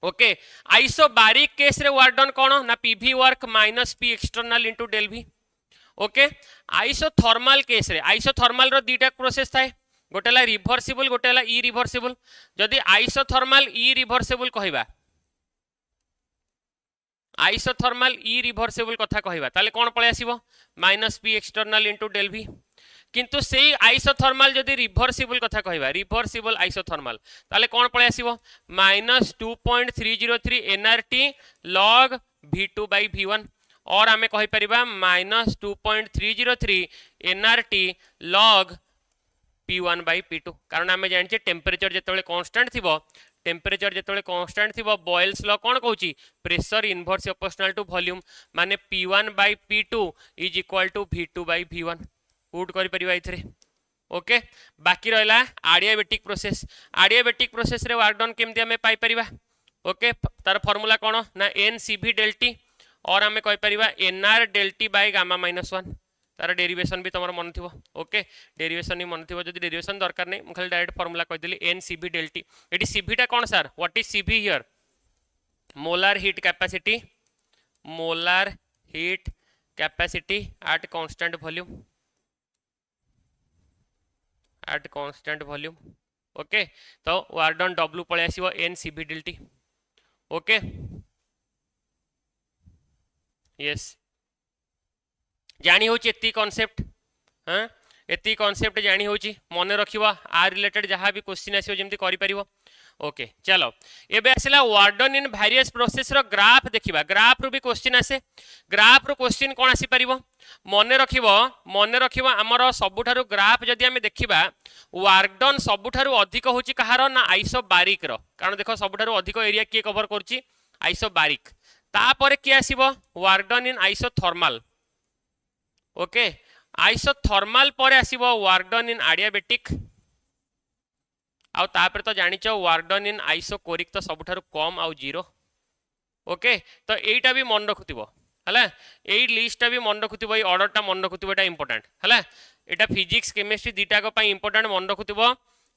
ओके आइसोबारिक केस रे वर्क डन कोन ना pv work minus p external into del v okay isothermal case रे आइसोथर्मल रो दीटा प्रोसेस थाए गोटेला रिवर्सिबल गोटेला इरिवर्सिबल जदि आइसोथर्मल इरिवर्सिबल कहिबा आइसोथर्मल इरिवर्सिबल कथा कहिबा ताले कोन पळे आसीबो minus p external into del v किंतु सेही आइसोथर्मल जदि रिवर्सिबल कथा कहिबा रिवर्सिबल आइसोथर्मल ताले कोन पळे आसीबो minus 2.303 nRT log v2 by v1 और आमे कहि परिबा minus 2.303 nRT log p1 by p2 कारण आमे जानि छे टेम्परेचर जेतेबेले कांस्टेंट थिबो बॉयल्स लॉ कोन कहूची pressure inverse proportional to volume माने p1 by p2 is equal to v2 by v1 put करि परिबा इथरे ओके बाकी रहला adiabatic प्रोसेस रे वर्क डन केमती हमें पाई परिबा ओके तार फार्मूला कोन ना ncv del t और हमें कहि परिबा nr del t by gamma minus 1 तार डेरिवेशन भी तमर मन थिबो ओके डेरिवेशन ही मन थिबो जदि डेरिवेशन दरकार नै म खाली डायरेक्ट फार्मूला कहि देली ncv del t एटी cv टा कोन sir what is cv here molar heat capacity at constant volume okay तो वर्क डन w पळे आसीबो ncv del t okay yes जानी होची एती कांसेप्ट हां एती कांसेप्ट जानी होची मन रखिबा आ रिलेटेड जहां भी क्वेश्चन आसीबो जेमति करि परिबो ओके चलो एबे आसीला work done in various process रो ग्राफ देखिबा ग्राफ रो भी क्वेश्चन आसे ग्राफ रो क्वेश्चन कोन आसी परिबो मन रखिबो हमर सबुठारु ग्राफ जदि हमें देखिबा वर्क डन सबुठारु अधिक होची कहारो ना आइसोबारिक रो कारण देखो सबुठारु अधिक एरिया के कवर करची आइसोबारिक तापर के आसीबो work done in isothermal okay isothermal पर आसीबो वर्क डन इन adiabatic आउ तापर तो जानिच वर्क डन इन आइसोकोरिक तो सबुठारु कम आउ जीरो ओके तो एटा भी मन रखुतिबो हला एई लिस्ट भी मन रखुतिबो एई ऑर्डर टा मन रखुतिबो एटा इंपोर्टेंट हला एटा फिजिक्स केमिस्ट्री दीटाक इंपोर्टेंट मन रखुथिबो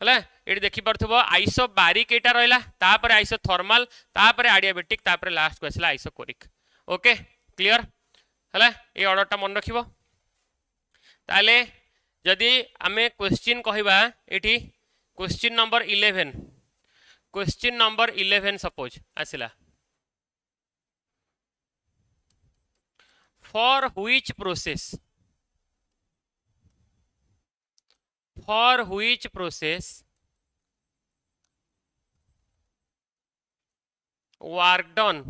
हला एटी देखि परथबो आइसोबारिक एटा रहला तापर आइसोथर्मल तापर एडियाबेटिक तापर लास्ट को आसला आइसोकोरिक ओके क्लियर हला ए ऑर्डरटा मन रखिबो ताले जदि आमे क्वेश्चन कहबा एटी क्वेश्चन नंबर 11 सपोज आसिला for which process work done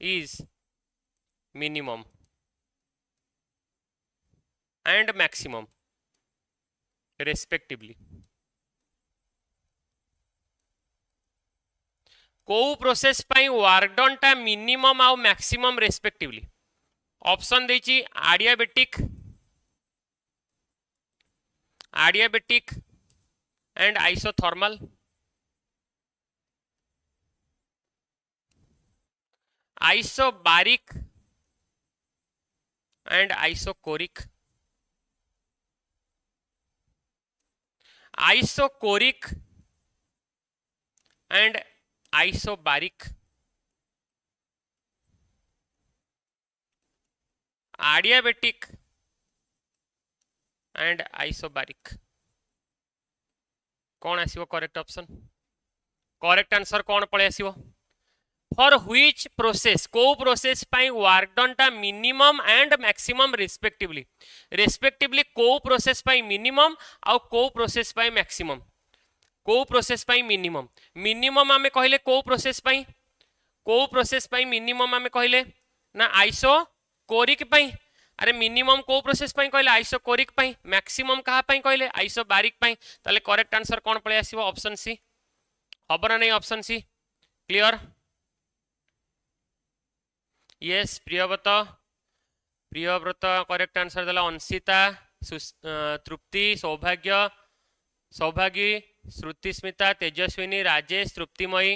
is minimum and maximum respectively को प्रोसेस पाई वर्क डन टा मिनिमम आउ मैक्सिमम रेस्पेक्टिवली ऑप्शन देची adiabatic and isothermal isobaric and isocoric and isobaric adiabatic and isobaric कौन आसीबो करेक्ट ऑप्शन करेक्ट आंसर कौन पळे आसीबो फॉर व्हिच प्रोसेस को प्रोसेस पाई वर्क डन टा मिनिमम एंड मैक्सिमम रेस्पेक्टिवली को प्रोसेस पाई मिनिमम आउ को प्रोसेस पाई मैक्सिमम को प्रोसेस पाई मिनिमम आमे कहले को प्रोसेस पाई मिनिमम आमे कहले ना आइसोकोरिक पाई अरे मिनिमम को प्रोसेस पाई कहले आइसोकोरिक पाई मैक्सिमम कहा पाई कहले आइसोबारिक पाई ताले करेक्ट आंसर कौन पळे आसीबो ऑप्शन सी हबो ना नहीं option C clear yes Priyabrata correct answer देला अंशिता तृप्ति सौभागी श्रुति स्मिता तेजस्विनी राजेश तृप्तिमयी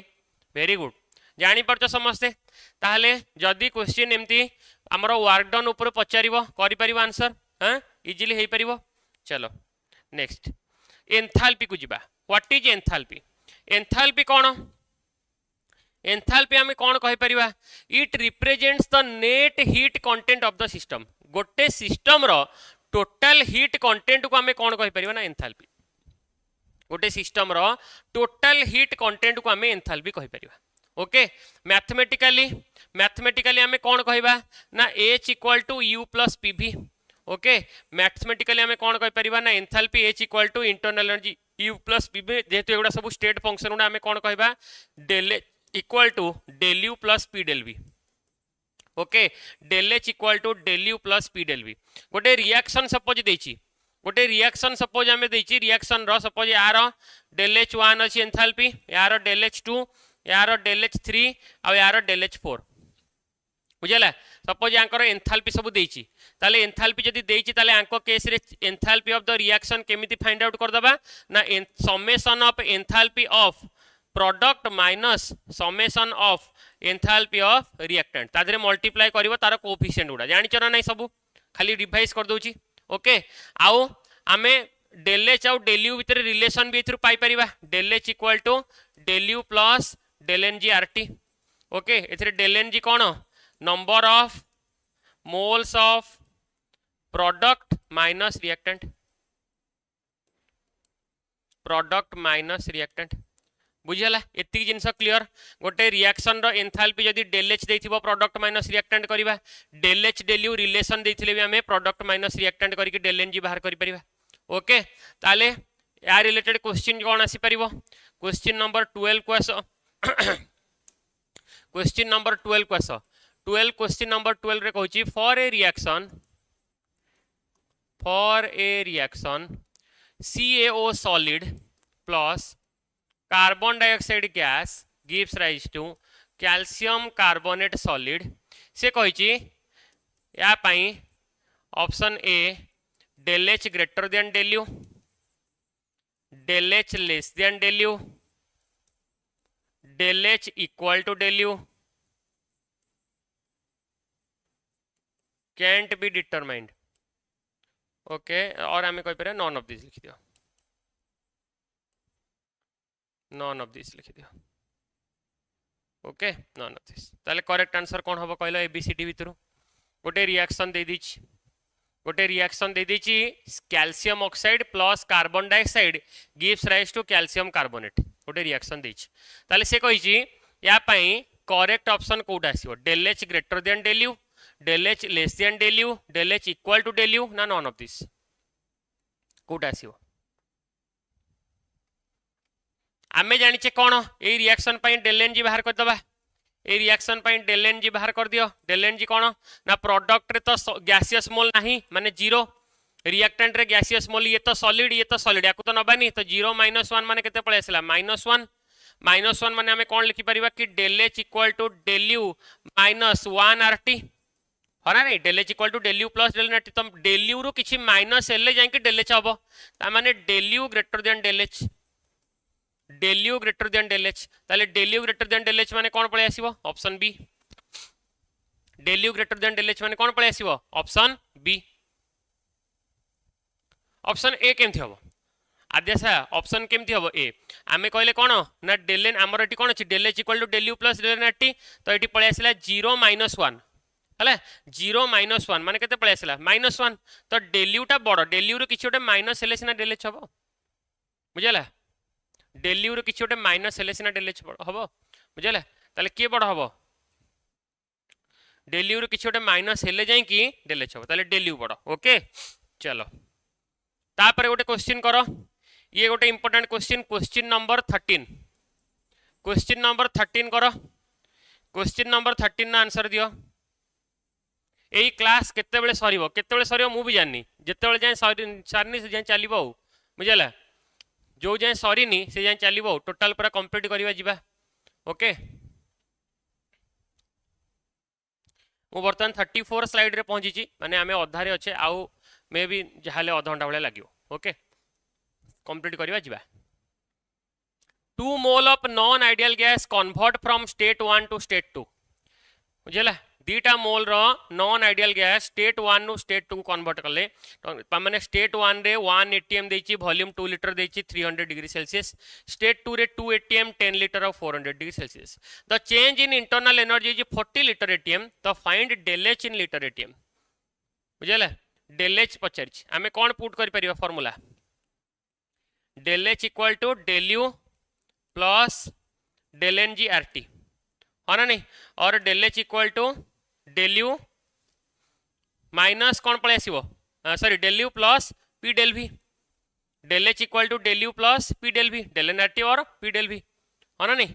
वेरी गुड जानी परछ समस्ते ताहले जदी क्वेश्चन एमती हमरो वर्क डन ऊपर पचारिबो करि परिबो आंसर हां इजीली हेई परिबो चलो नेक्स्ट एंथैल्पी को जिबा व्हाट इज एंथैल्पी कोन एंथैल्पी हमें कौन कहि परिबा it represents the net heat content of the system गोटे सिस्टम रो टोटल हीट कंटेंट को हमें कौन कहि परिबा ना एंथैल्पी गोटे सिस्टम रो टोटल हीट कंटेंट को हमें एंथैल्पी कहि परिबा ओके मैथमेटिकली हमें कौन कहबा ना H equal to U plus PV okay mathematically हमें कौन कहि परिबा ना enthalpy H equal to internal energy U plus PV जेहेतु एगुडा सब स्टेट फंक्शन गुडा हमें कौन कहबा del equal to del U plus P del V okay del H equal to del U plus P del V गोटे रिएक्शन सपोज देछि गोटे रिएक्शन सपोज हमें देछि रिएक्शन रो सपोज यार डेल H1 अछि एंथैल्पी यार डेल H2 यार डेल H3 आ यार डेल H4 बुझला सपोज यांकर एंथैल्पी सब देछि ताले एंथैल्पी जदी देछि ताले आंको केस रे एंथैल्पी ऑफ द रिएक्शन केमिति फाइंड आउट कर दबा ना summation of enthalpy of product minus summation of enthalpy of reactant तादरे मल्टीप्लाई करिवो तार कोएफिशिएंट गुडा जानि चना नै सब खाली रिवाइज कर दोछि ओके आउ आमे डेल H आउ डेल U भीतर रिलेशन भी एथरु पाई परिबा del H equal to del U plus del NG RT okay एथरे डेल NG कोन number of moles of product minus reactant बुझला एति जिनस क्लियर गोटे रिएक्शन रो एंथैल्पी जदी डेल H देथिबो प्रोडक्ट माइनस रिएक्टेंट करिबा del H del U relation देथिले भी हमें प्रोडक्ट माइनस रिएक्टेंट करिके डेल NG बाहर करि परिबा ओके ताले या रिलेटेड क्वेश्चन कोन आसी परिबो क्वेश्चन नंबर 12 को आसो क्वेश्चन नंबर 12 को आसो 12 क्वेश्चन नंबर 12 रे कहूची for a reaction CaO solid plus carbon dioxide gas gives rise to calcium carbonate solid से कहूची या पाई option A del H greater than del U del H less than del U del H equal to del U can't be determined okay और आम कहीपर नन ऑफ दिस लिखिदियो नन ऑफ दिस लिखिदियो ओके नन ऑफ दिस ताले करेक्ट आंसर कौन हम कहल एबीसीडी भितर गोटे रिएक्शन दे दीची गोटे रिएक्शन दे दीची calcium oxide plus carbon dioxide gives rise to calcium carbonate गोटे रिएक्शन देची ताले से कहिची या पई करेक्ट ऑप्शन कोड आसीबो del H greater than del U del H less than del U del H equal to del U ना नन ऑफ दिस कोड आसीबो आमे जानिचे कोन ए रिएक्शन पई डेल एन जी बाहर कर दबा ए रिएक्शन पई डेल एन जी बाहर कर दियो डेल एन जी कोन ना प्रोडक्ट रे तो गैसियस मोल नाही माने जीरो रिएक्टेंट रे गैसियस मोल ये तो सॉलिड याकू तो नबानी तो 0 -1 माने केते पळे आसला -1 माने हमें कौन लिखि परिबा कि del H equal to del U minus 1 RT है ना नहीं del H equal to del U plus del RT तो डेल यू रो किछि माइनस एले जाई कि डेल एच हबो ता माने del U greater than del H del U greater than del H ताले del U greater than del H माने कौन पळे आसीबो option B del U greater than del H माने कौन पळे आसीबो ऑप्शन बी ऑप्शन ए केमथि हबो आदेशा ऑप्शन केमथि हबो ए आमे कहले कोन ना डेल एन हमर एटी कोन अछि del H equal to del U plus del N RT तो एटी पळे आसीला 0 -1 हला 0 -1 माने केते पळे आसीला -1 तो डेल यू टा बड़ डेल यू रो किछि ओटे माइनस हेले सिना डेल एच हबो बुझला डेल यू रो किछि ओटे माइनस हेले सिना डेल एच हबो बुझला ताले के बड़ हबो डेल यू रो किछि ओटे माइनस हेले जाई कि डेल एच हबो ताले डेल यू बड़ ओके चलो तापर गोटे क्वेश्चन करो ये गोटे important question number 13 question number 13 करो क्वेश्चन नंबर 13 ना आंसर दियो एई क्लास केते बेले सरीबो मु भी जाननी जेते बेले जाय सारनी से जाय चलीबो बुझला जो जाय सरीनी से जाय चलीबो टोटल पूरा कंप्लीट करबा जिबा ओके मु बर्तन 34 स्लाइड रे पहुंची छी माने आमे अधारे अच्छे आउ मे भी जहाले आधा घंटा बेले लागियो ओके कंप्लीट करबा जिबा 2 mole of non ideal gas convert from state 1 to state 2 बुझला दीटा मोल रो नॉन आइडियल गैस स्टेट 1 नु स्टेट 2 कन्वर्ट करले माने स्टेट 1 रे 1 एटीएम देछि वॉल्यूम 2 लीटर देछि 300 डिग्री सेल्सियस स्टेट 2 रे 2 ATM 10 litre of 400 degree Celsius the change in internal energy is 40 litre ATM तो find del H in litre ATM बुझला डेल एच पचारि आमे कोन पुट करि परिबा formula del H equal to del U plus del N G R T है ना नहीं और del H equal to del U minus कौन पळे आसीबो sorry del U plus P del V del H equal to del U plus P del V del N R T और पी डेल वी है ना नहीं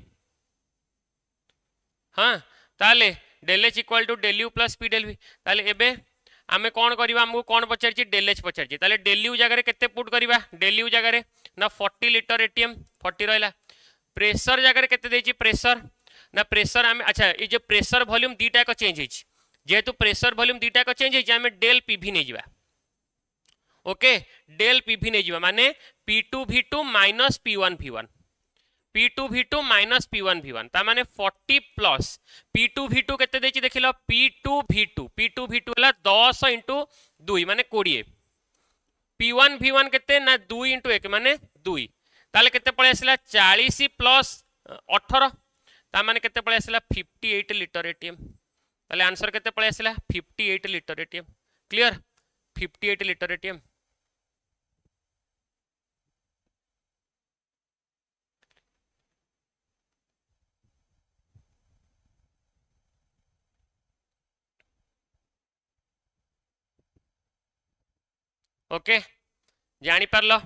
हाँ ताले del H equal to del U plus P del V ताले एबे आमे कौन करबा हमको कौन पचारछि डेल एच पचारछि ताले डेल यू जगह रे केते पुट करबा डेल यू जगह रे ना 40 लीटर एटीएम 40 रहला प्रेशर जगह रे केते देछि प्रेशर ना प्रेशर आमे अच्छा ये जो प्रेशर वॉल्यूम दीटा को चेंज होइछि जेतु प्रेशर वॉल्यूम दीटा को चेंज होइछि आमे डेल पीवी नै जिबा ओके डेल पीवी नै जिबा माने P2V2 minus P1V1 P2V2 minus P1V1 ता माने 40 प्लस P2V2 केते देछि देखिलो P2V2 हला 10 * 2 माने 20 P1V1 केते ना 2 * 1 माने 2 ताले केते पळे आसिला 40 प्लस 18 ता माने केते पळे आसिला 58 लीटर एटीएम ताले आंसर केते पळे आसिला 58 litre ATM clear 58 litre ATM okay जानी पारलो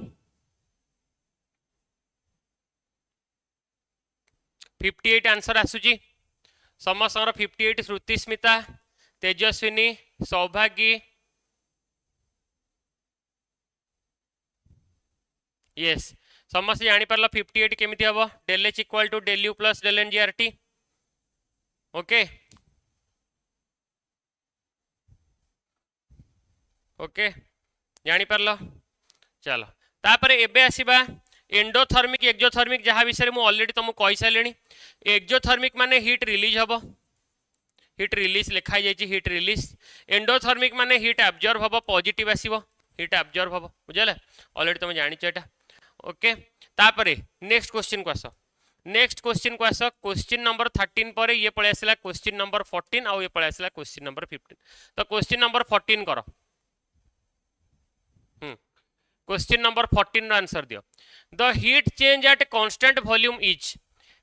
58 आंसर आसुची समस्त 58 श्रुति स्मिता तेजस्विनी सौभागी यस समस्त जानी पारलो 58 केमिति हबो del H equal to del U plus del N G R T okay okay जानी पारलो चलो तापर एबे आसीबा एंडोथर्मिक एक्सोथर्मिक जहाँ विषय में ऑलरेडी तुमको कहि सालेनी एक्सोथर्मिक माने हीट रिलीज हबो हीट रिलीज लिखाई जाइए हीट रिलीज एंडोथर्मिक माने हीट एब्जॉर्ब हबो पॉजिटिव आसीबो हीट एब्जॉर्ब हम बुझे ऑलरेडी तुम जान एटा ओके तापरे नेक्स्ट क्वेश्चन को आस क्वेश्चन नंबर 13 पर ये पळे आसला क्वेश्चन नंबर 14 आउ ये पळे आसला क्वेश्चन नंबर 15 तो क्वेश्चन नंबर 14 करो क्वेश्चन नंबर 14 रो आंसर दियो the heat change at constant volume is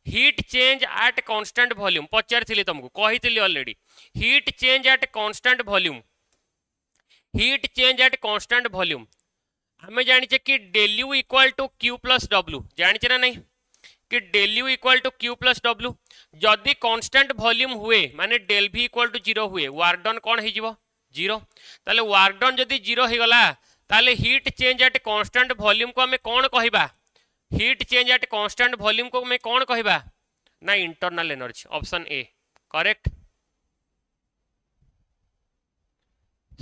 heat change at constant volume पचारि तुमको कही already heat change at constant volume heat change at constant volume हमें जानिचे कि del U equal to Q plus W जानिचे ना नहीं कि del U equal to Q plus W जदि कांस्टेंट वॉल्यूम हुए माने डेल भी इक्वल टू 0 हुए वर्क डन कौन हो जीवो 0 ताले वर्क डन जदि 0 हो गला ताले heat change at constant volume को हमें कौन कहबा heat change at constant volume को हमें कौन कहबा ना internal energy option A correct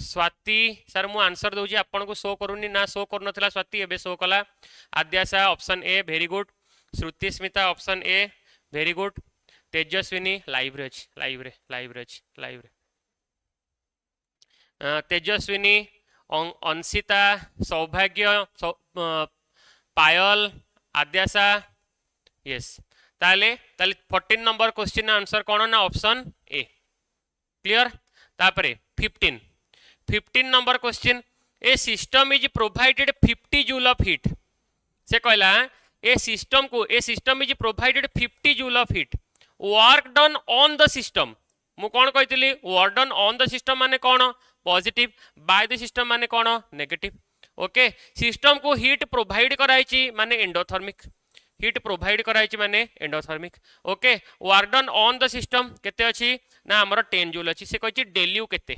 Swati sir मु आंसर दउची आपन को शो करूनी ना शो कर नथला स्वाति एबे शो कला Adyasha option A very good Shruti Smita option A very good Tejaswini live Tejaswini Anshita Soubhagya Payal Adyasha yes ताले 14 नंबर क्वेश्चन आंसर कौन ना ऑप्शन ए क्लियर तापरे 15 number question a system is provided 50 joule of heat से कहला a system is provided 50 joule of heat work done on the system मु कौन कही work done on the system माने कौन पॉजिटिव बाय द सिस्टम माने कौन नेगेटिव ओके सिस्टम को हीट प्रोवाइड कराई माने एंडोथर्मिक हीट प्रोवाइड कराई माने endothermic okay work done on the system केते अछि ना हमर 10 जूल अछि से कहि डेल यू केते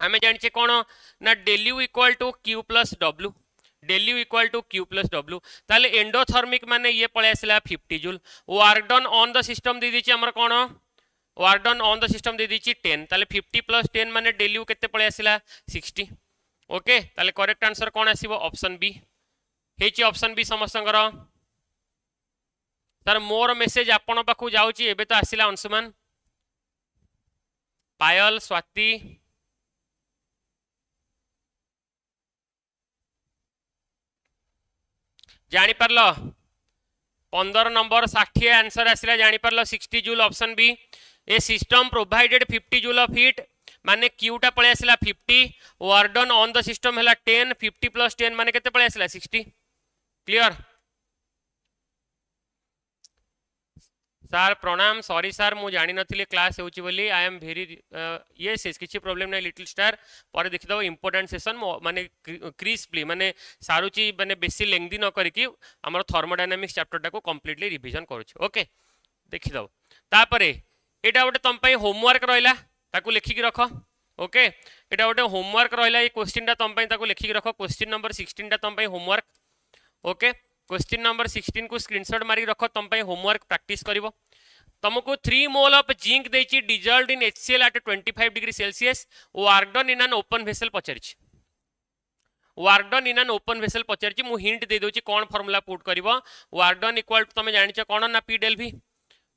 हमें जानिचे कौन ना del U equal to Q plus W del U equal to Q plus W ताले एंडोथर्मिक माने ये पळे आसला 50 joule work done on the system दे दिछि हमर कौन work done on the system दे दिछि 10 ताले 50 प्लस 10 माने डेल यू केते पळे आसला 60 ओके ताले करेक्ट आंसर कौन आसीबो ऑप्शन बी हेछि ऑप्शन बी समस्तंकर सर मोर मेसेज आपण पाखु जाउची एबे तो आसीला अंशुमान पायल स्वाति जानी पारल 15 नंबर 60 आंसर आसला जानी पारल 60 joule option B a system provided 50 joule of heat माने क्यूटा पळे आसला 50 work done on the system हैला 10 50 प्लस 10 माने केते पळे आसला 60 क्लियर सर प्रणाम सॉरी सर मु जानी नथिले क्लास होउची बोली I am very yes yes किछि प्रॉब्लम नै लिटिल स्टार पर देखि दो इंपोर्टेंट सेशन माने क्रिस्पली माने सारुची माने बेसी लेंथी न करिकि हमर थर्मोडायनामिक्स चैप्टर टाको कंप्लीटली रिवीजन करूची ओके देखि दो तापरे एटा गोटे तम पई होमवर्क रहला ताको लिखि रख ओके एटा गोटे होमवर्क रहला ए क्वेश्चन टा तम पई ताको लिखि रख क्वेश्चन नंबर 16 टा तम पई होमवर्क ओके क्वेश्चन नंबर 16 को स्क्रीनशॉट मारी रख तम पई होमवर्क प्रैक्टिस करिवो तुमको 3 मोल ऑफ जिंक देछि dissolved in HCl at 25 degree Celsius work done in an open vessel पचारिछि work done in an open vessel पचारिछि मु हिंट दे दोछि कोन फार्मूला पुट करिवो वर्क डन इक्वल टू तमे जानिछ कोन ना P del V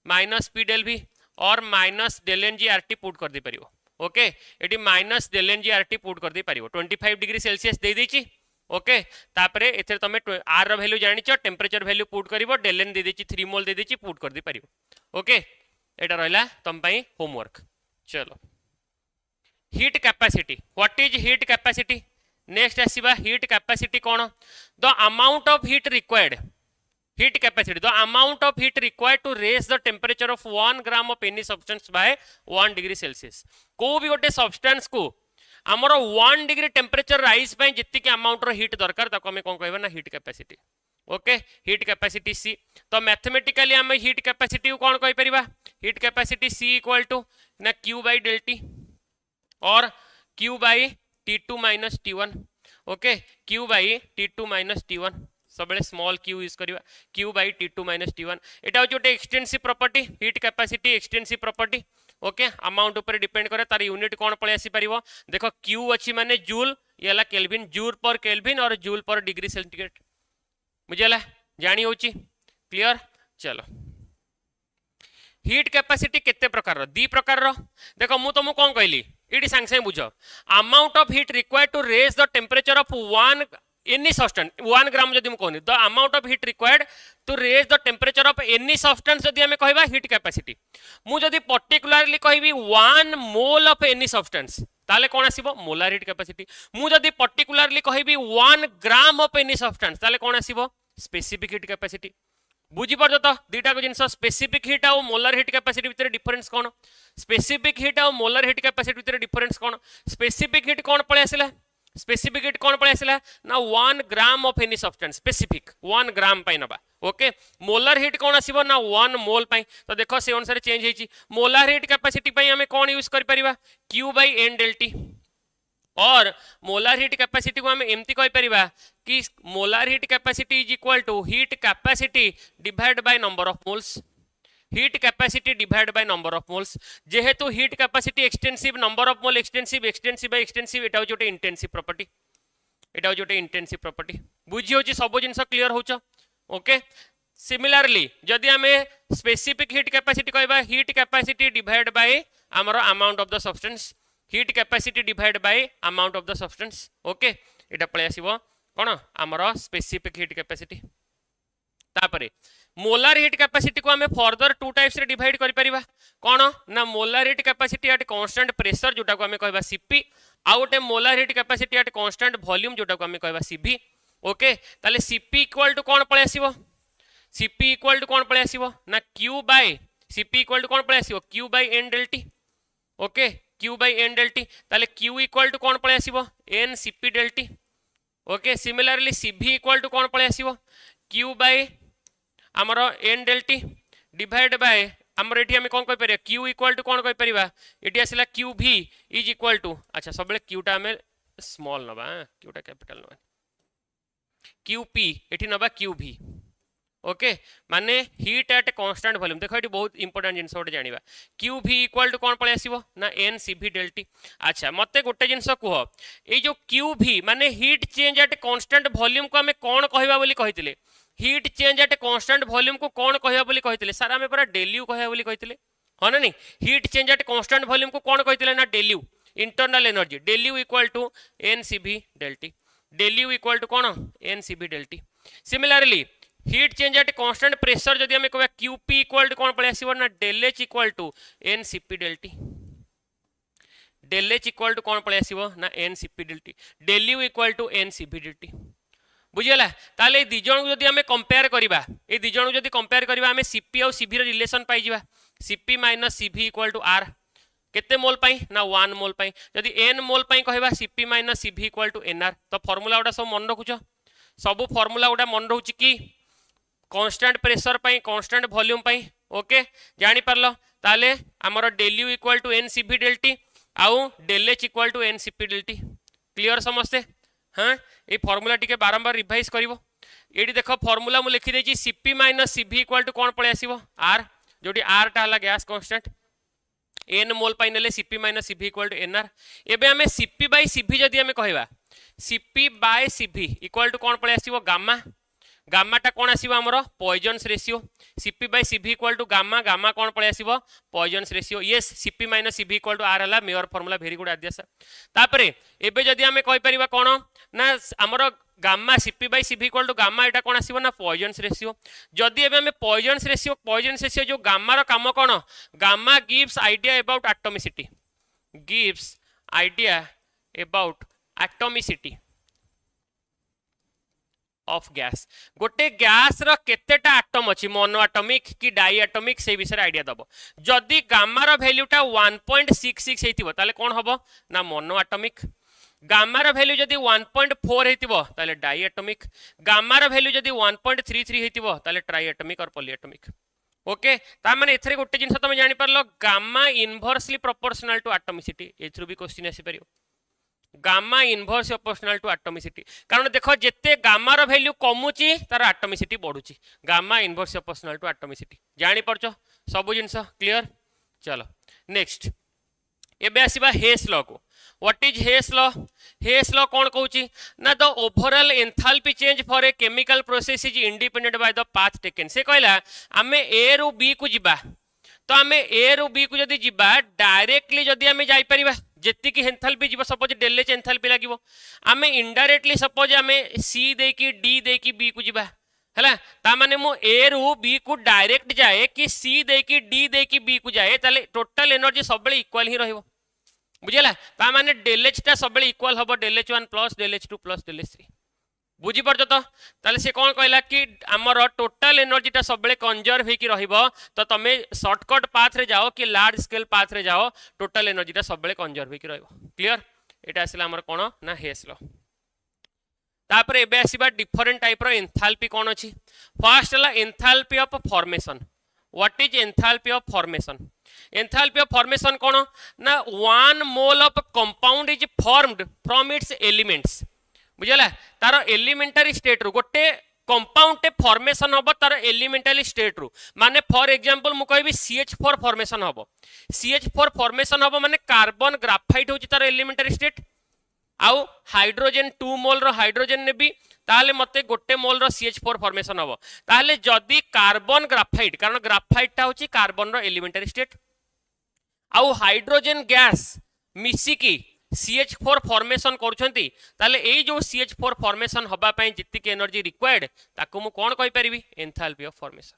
minus P del V और minus del ng RT put कर दे परिवो ओके एटी minus del ng RT put कर दे परिवो 25 डिग्री सेल्सियस दे देछि ओके तापरे एथरे तमे आर रो वैल्यू जानिछ टेंपरेचर वैल्यू पुट करिवो del n दे देछि 3 मोल दे देछि पुट कर दे परिवो ओके एटा रहला तम पई होमवर्क चलो heat capacity what is heat capacity next आसीबा हीट कैपेसिटी कोन the amount of heat required heat capacity the amount of heat required to raise the temperature of 1 gram of any substance by 1 degree Celsius को भी गोटे सब्सटेंस को आमर 1 डिग्री टेंपरेचर राइज पे जितकी अमाउंट रो हीट दरकार ताको हमें कोन कहबा ना heat capacity okay heat capacity C तो मैथमेटिकली हम हीट कैपेसिटी को कोन कहि परिबा heat capacity C equal to ना q बाय del t और q by t2 minus t1 ओके q by t2 minus t1 सबले स्मॉल q यूज करिवा q by t2 minus t1 एटा होटे extensive property heat capacity extensive property okay amount ऊपर डिपेंड करे तार यूनिट कोन पळे आसी परिवो देखो q अछि माने जूल येला केल्विन जूल पर केल्विन और जूल पर डिग्री सेंटीग्रेड बुझेला जानी होची क्लियर चलो हीट कैपेसिटी केते प्रकार रो दी प्रकार रो देखो मु तुमको कोन कहली ये सांगे सांगे बुझ amount of heat required to raise the temperature of one any substance 1 gram जदि कहनी the amount of heat required to raise the temperature of any substance जदि आमे कहबा हीट कैपेसिटी मु जदि पर्टिकुलरली कहबी 1 मोल ऑफ एनी सब्सटेंस ताले कोन आसीबो मोलार हीट कैपेसिटी मु जदि पर्टिकुलरली कहबी 1 ग्राम ऑफ एनी सब्सटेंस ताले कोन आसीबो स्पेसिफिक हीट कैपेसिटी बुझी पारछ तो दुईटा को जिनस स्पेसिफिक हीट और मोलार हीट कैपेसिटी भितर डिफरेंस कोन स्पेसिफिक हीट और मोलार हीट कैपेसिटी भितर डिफरेंस कोन स्पेसिफिक हीट कोन पळे आसिला स्पेसिफिक हीट कोन पळे आसिला ना 1 gram of any substance specific 1 ग्राम पई नबा ओके मोलार हीट कोन आसीबो ना 1 मोल पई तो देखो से अनुसार चेंज हेची मोलार हीट कैपेसिटी पई हमें कोन यूज करि परिबा Q/N डेल्टी और मोलार हीट कैपेसिटी को हमें एमती कहि परिबा कि molar heat capacity is equal to heat capacity divide by number of moles heat capacity divide by number of moles जेहेतु heat capacity extensive number of mole extensive extensive by extensive एटा होचे इंटेंसिव प्रॉपर्टी एटा होचे इंटेंसिव प्रॉपर्टी बुझी होची सब जिंस क्लियर होच ओके सिमिलरली जदि हमें स्पेसिफिक हीट कैपेसिटी कहबा हीट कैपेसिटी डिवाइड बाय हमरो amount of the substance heat capacity divide bye amount of the substance okay एटा पळे आसीबो कोन हमरो स्पेसिफिक हीट कैपेसिटी तापरे मोलार हीट कैपेसिटी को हमें फर्दर टू टाइप्स रे डिवाइड करि परिबा कोन ना molar heat capacity at constant pressure जोटा को हमें कहबा Cp आउटे molar heat capacity at constant volume जोटा को हमें कहबा Cv ओके ताले Cp इक्वल टू कोन पळे आसीबो Cp इक्वल टू कोन पळे आसीबो ना Cp इक्वल टू कोन पळे आसीबो Q/N डेल्टी ओके Q/N डेल्टी ताले Q इक्वल टू कोन पळे आसीबो N Cp del T okay similarly Cv equal to कोन पळे आसीबो Q/ हमरो N डेल्टी डिवाइड बाय हमर एठी हम कोन कहि परिया Q इक्वल टू कोन कहि परिबा एठी आसिला Qv इज इक्वल टू अच्छा सबले Q टा हमें स्मॉल नबा Q टा कैपिटल नबा Qp एठी नबा Qv ओके माने हीट एट कांस्टेंट वॉल्यूम देखो एठी बहुत इंपोर्टेंट जिंस ओटे जानिबा Qv इक्वल टू कोन पळे आसीबो ना N Cv डेल्टी अच्छा मते गोटे जिंस कहो ए जो Qv माने heat change at constant volume को हमें कोन कहबा बोली कहितले heat change at constant volume को कोन कहबा बोली कहितले सर हमें पूरा डेल्यू कहबा बोली कहितले हो ना नहीं heat change at constant volume को कोन कहितले ना del U internal energy del U equal to Ncv del T del U equal to कोन Ncv del T similarly heat change at constant pressure जदि हमें कहबा Qp इक्वल टू कोन पळे आसीबो ना del H equal to Ncp del T del H equal to कोन पळे आसीबो ना Ncp del T del U equal to Ncv del T बुझियला ताले दि जण जदि हमें कंपेयर करबा ए दि जण जदि कंपेयर करबा हमें Cp और Cv रे रिलेशन पाई जिबा Cp - Cv equal to R केते मोल पाई ना 1 मोल पाई जदि n मोल पाई कहबा Cp - Cv equal to Nr तो फार्मूला उडा सब मन रखुछ सब फार्मूला उडा मन रहउची की कांस्टेंट प्रेशर पाई कांस्टेंट वॉल्यूम पाई ओके जानि परलो ताले हमर del U equal to Ncv del T आउ del H equal to Ncp del T clear समझते हाँ ये फार्मूला टिके बारंबार रिवाइज करिवो एडी देखो फार्मूला मु लिखि देछि Cp - Cv इक्वल टू कोन पळे आसीबो R जोटी R टा हला गैस कांस्टेंट n मोल पाई नेले Cp - Cv equal to Nr एबे हमें Cp/Cv जदि हमें कहबा Cp/Cv इक्वल टू कोन पळे आसीबो गामा गामा टा कोन आसीबो हमरो Poisson's ratio Cp/Cv equal to gamma gamma कोन पळे आसीबो Poisson's ratio yes Cp - Cv equal to R हला Mayer formula very good Adyasha तापरे एबे जदि हमें कहि परिबा कोन ना हमरो gamma Cp/Cv equal to gamma एटा कोन आसीबो ना पॉइजन्स रेशियो जदि एबे हमें पॉइजन्स रेशियो जो गामा रो काम कोन gamma gives idea about atomicity gives idea about atomicity of gas गोटे गैस रो केतेटा एटम अछि मोनो एटॉमिक कि डाई एटॉमिक से विषय आइडिया दबो जदि गामा रो वैल्यूटा 1.66 हेतिबो ताले कोन हबो ना मोनो एटॉमिक गामा रो वैल्यू जदि 1.4 हेतिबो ताले डाई एटॉमिक गामा रो वैल्यू जदि 1.33 हेतिबो ताले ट्राई एटॉमिक और पॉली एटॉमिक ओके ता माने एथरे गोटे जिंस तमे जानि परलो gamma inversely proportional to atomicity एथ्रु भी क्वेश्चन आसी परियो gamma inverse proportional to atomicity कारण देखो जेते गामा रो वैल्यू कमुची तार एटॉमिसिटी बढ़ुची gamma inverse proportional to atomicity जानि परछो सब जिंस क्लियर चलो नेक्स्ट एबे आसीबा हेस लॉ को व्हाट इज हेस लॉ कोन कहूची ना the overall enthalpy change for a chemical process is independent by the path taken से कहला हमें ए रु बी को जिबा तो हमें ए रु बी को जदी जिबा डायरेक्टली जदी हमें जाई परिबा जेति की एंथैल्पी जीव सपोज डेल एच एंथैल्पी लागिवो आमे इनडायरेक्टली सपोज आमे सी दे की डी दे की बी को जीवा हैला ता माने मो ए रु बी को डायरेक्ट जाए कि सी दे की डी दे की बी को जाए ताले टोटल एनर्जी सब बेले इक्वल ही रहइबो बुझिला ता माने डेल एच ता सब बेले इक्वल हबो del H 1 plus del H 2 plus del H 3 बुझी पारछ तो ताले से कोन कहला कि हमर टोटल एनर्जी ता सब बेले कंजर्व हेकी रहिबो तो तमे शॉर्टकट पाथ रे जाओ कि लार्ज स्केल पाथ रे जाओ टोटल एनर्जी ता सब बेले कंजर्व हेकी रहइबो क्लियर एटा आसिला हमर कोन ना हेस लो तापर एबे आसीबा डिफरेंट टाइप रो एंथैल्पी कोन अछि फर्स्ट हला enthalpy of formation what is enthalpy of formation enthalpy of formation कोन ना 1 mole of compound is formed from its elements बुझला तार एलिमेंटरी स्टेट रु गोटे कंपाउंड टे फॉर्मेशन हबो तार एलिमेंटरी स्टेट रु माने फॉर एग्जांपल मु कहबी CH4 फॉर्मेशन हबो CH4 फॉर्मेशन हबो माने कार्बन ग्राफाइट होची तार एलिमेंटरी स्टेट आउ हाइड्रोजन 2 मोल रो हाइड्रोजन नेबी ताले मते गोटे मोल रो CH4 फॉर्मेशन हबो ताले जदी कार्बन ग्राफाइट कारण ग्राफाइट ता होची कार्बन रो एलिमेंटरी स्टेट आउ हाइड्रोजन गैस मिसी की CH4 फॉर्मेशन करछंती ताले एई जो CH4 फॉर्मेशन हबा पई जित्ति के एनर्जी रिक्वायर्ड ताको मु कोन कहि परिबी एंथैल्पी ऑफ फॉर्मेशन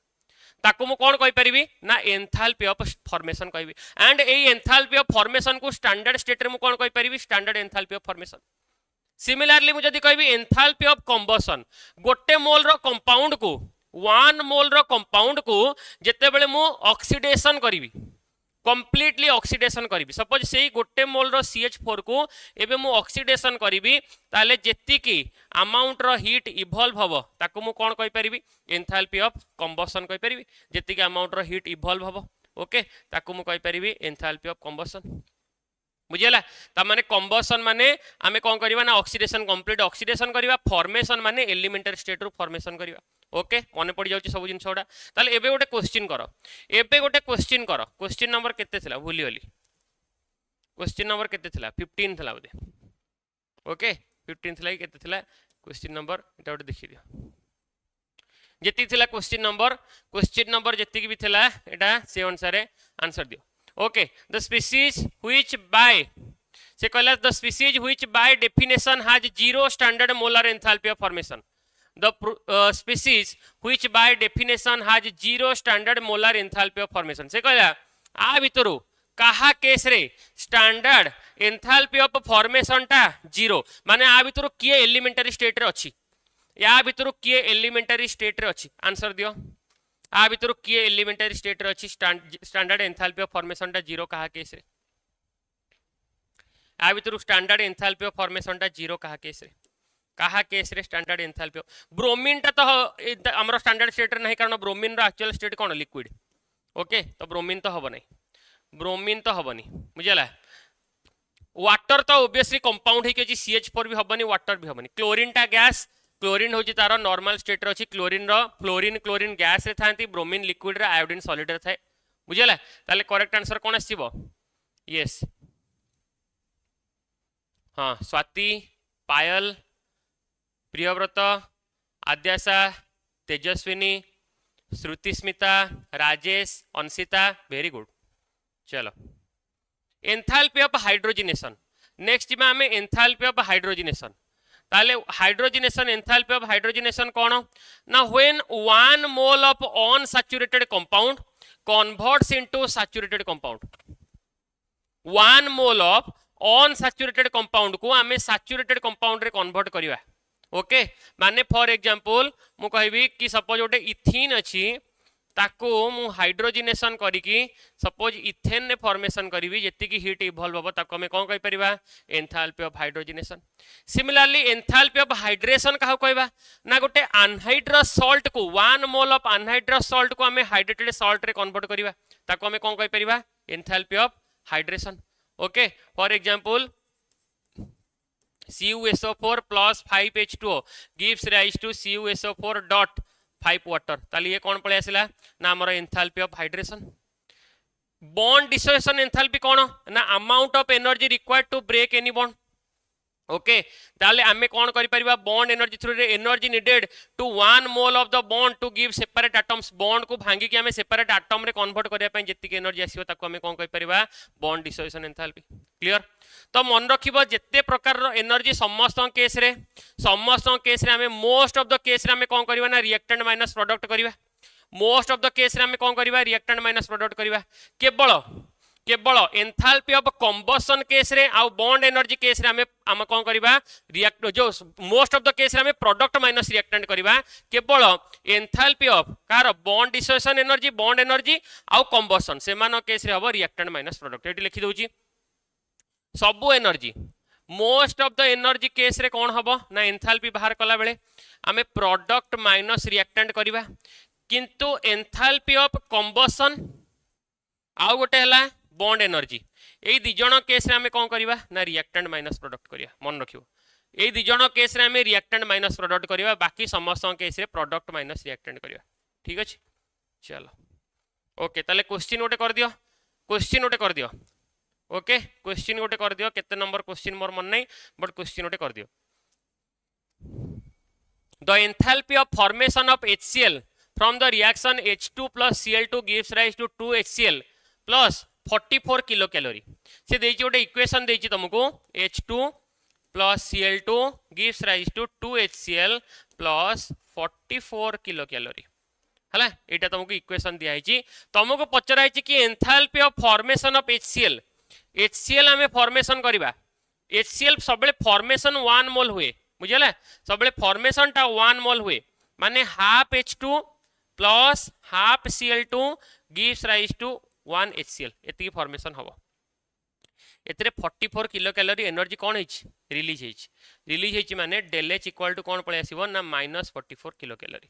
ताको मु कोन कहि परिबी ना एंथैल्पी ऑफ फॉर्मेशन कहबी एंड एई एंथैल्पी ऑफ फॉर्मेशन को स्टैंडर्ड स्टेट रे मु कोन कहि परिबी standard enthalpy of formation similarly मु जदी कहबी एंथैल्पी ऑफ कंबशन गोटे मोल रो कंपाउंड को 1 मोल रो कंपाउंड को जते बेले मु ऑक्सीडेशन करबी कंप्लीटली ऑक्सीडेशन करी सपोज से गोटे मोल रो CH4 को एबे मु ऑक्सीडेशन करी ताले जेति की अमाउंट रो हीट इवॉल्व हबो ताको मु कोन कहि परिबी एंथैल्पी ऑफ कंबशन कहि परिबी जेति की अमाउंट रो हीट इवॉल्व हबो ओके ताको मु कहि परिबी एंथैल्पी ऑफ कंबशन बुझिला ता माने कंबशन माने आमे कोन करबा ना ऑक्सीडेशन कंप्लीट ऑक्सीडेशन करबा फॉर्मेशन माने एलिमेंटरी स्टेट रो फॉर्मेशन करबा ओके मने पड़ी जाउची सब जिंस ओडा ताले एबे गोटे क्वेश्चन करो एबे गोटे क्वेश्चन करो क्वेश्चन नंबर केते थिला भूली गली क्वेश्चन नंबर केते थिला 15 थिला बोले ओके 15 थिला केते थिला क्वेश्चन नंबर एटा गोटे देखि दियो जेति थिला क्वेश्चन नंबर जेति की भी थिला एटा से अनुसार आंसर दियो okay the species which by से कहला the species which by definition has zero standard molar enthalpy of formation the species which by definition has zero standard molar enthalpy of formation से कहला आ भितरु कहा केस रे स्टैंडर्ड एंथैल्पी ऑफ फॉर्मेशन टा जीरो माने आ भितरु किए एलिमेंटरी स्टेट रे अछि या भितरु किए एलिमेंटरी स्टेट रे अछि आंसर दियो आ भितरु किए एलिमेंटरी स्टेट रे अछि स्टैंडर्ड एंथैल्पी ऑफ फॉर्मेशन टा जीरो कहा केस रे आ भितरु स्टैंडर्ड एंथैल्पी ऑफ फॉर्मेशन टा जीरो कहा केस रे कहा केस रे स्टैंडर्ड एंथैल्पी ब्रोमीन टा तो हमर स्टैंडर्ड स्टेट रे नहीं कारण ब्रोमीन रो एक्चुअल स्टेट कोन लिक्विड ओके तो ब्रोमीन तो हबो नहीं बुझला वाटर तो ऑब्वियसली कंपाउंड है कि CH4 भी हबनी वाटर भी हबनी क्लोरीन टा गैस क्लोरीन होची तारो नॉर्मल स्टेट रे अछि क्लोरीन रो फ्लोरीन गैस रे थांती ब्रोमीन लिक्विड रे आयोडीन सॉलिड रे थाए बुझला ताले करेक्ट आंसर कोन आसीबो यस हां स्वाति पायल प्रियव्रत आद्याशा तेजस्विनी श्रुतिस्मिता राजेश अंशिता वेरी गुड चलो एंथैल्पी ऑफ हाइड्रोजिनेशन नेक्स्ट में हमें एंथैल्पी ऑफ हाइड्रोजिनेशन ताले हाइड्रोजिनेशन एंथैल्पी ऑफ हाइड्रोजिनेशन कौन ना when 1 mole of unsaturated compound converts into saturated compound 1 mole of unsaturated compound को हमें सैचुरेटेड कंपाउंड रे कन्वर्ट करिवा ओके माने फॉर एग्जांपल मु कहबी कि सपोज गोटे इथीन अछि ताको मु हाइड्रोजिनेशन करिकी सपोज इथेन ने फॉर्मेशन करिवि जेति की हीट इवॉल्व होबो ताको हमें कोन कहि परिबा enthalpy of hydrogenation similarly enthalpy of hydration काहो कहबा ना गोटे अनहाइड्रस सॉल्ट को 1 मोल ऑफ अनहाइड्रस सॉल्ट को हमें हाइड्रेटेड सॉल्ट रे कन्वर्ट करिवा ताको हमें कोन कहि परिबा enthalpy of hydration okay for example CuSO4 plus 5H2O gives rise to CuSO4 dot 5 water ताली ये कौन पड़े आसिला ना हमर enthalpy of hydration bond dissociation enthalpy कौन ना amount of energy required to break any bond okay ताले आमे कौन करि परिबा बॉन्ड एनर्जी थ्रू रे energy needed to 1 mole of the bond to give separate atoms bond को भांगी कि आमे सेपरेट एटम रे कन्वर्ट करिया पय जेति एनर्जी आसीबो ताको आमे कोन कहि परिबा बॉन्ड डिसोसिएशन एंथैल्पी क्लियर तो मन रखिबो जेते प्रकार रो एनर्जी समस्त केस रे आमे मोस्ट ऑफ द केस रे आमे कोन करबा ना रिएक्टेंट माइनस प्रोडक्ट करबा मोस्ट ऑफ द केस रे आमे कोन करबा रिएक्टेंट माइनस प्रोडक्ट करबा केवल एंथैल्पी ऑफ कंबशन केस रे आ बॉन्ड एनर्जी केस रे आमे कोन करबा रिएक्ट जो मोस्ट ऑफ द केस रे आमे प्रोडक्ट माइनस रिएक्टेंट करबा केवल एंथैल्पी ऑफ कार बॉन्ड डिसोसिएशन एनर्जी आ कंबशन से मानो केस रे हबो रिएक्टेंट माइनस प्रोडक्ट एटी लिखि दउची सबु energy most of the energy case रे कोन हबो ना एंथैल्पी बाहर कला बेले आमे प्रोडक्ट माइनस रिएक्टेंट करबा किंतु एंथैल्पी ऑफ कंबशन आ गोटे हला बॉन्ड एनर्जी एई दि जण केस रे आमे कोन करबा ना रिएक्टेंट माइनस प्रोडक्ट करिया मन रखियो एई दि जण केस रे आमे रिएक्टेंट माइनस प्रोडक्ट करिया बाकी समस्त केस रे प्रोडक्ट माइनस रिएक्टेंट करिया ठीक अछि चलो ओके ताले क्वेश्चन गोटे कर दियो ओके क्वेश्चन गोटे कर दियो केते नंबर क्वेश्चन मोर मन नै बट क्वेश्चन गोटे कर दियो the enthalpy of formation of HCl from the reaction H2 plus Cl2 gives rise to 2 HCl plus 44 kilocalorie से देछि गोटे इक्वेशन देछि तुमको H2 plus Cl2 gives rise to 2 HCl plus 44 kilocalorie हला एटा तुमको इक्वेशन दिया है तुमको पचरा है कि enthalpy of formation of HCl हमें फॉर्मेशन करबा HCl सबले फॉर्मेशन 1 मोल हुए बुझले सबले फॉर्मेशन टा 1 मोल हुए माने half H2 plus half Cl2 gives rise to 1 HCl एति फॉर्मेशन हबो एतरे 44 किलो कैलोरी एनर्जी कोन हिच रिलीज हिच माने डेल H इक्वल टू कोन पळे आसीबो ना -44 kilocalorie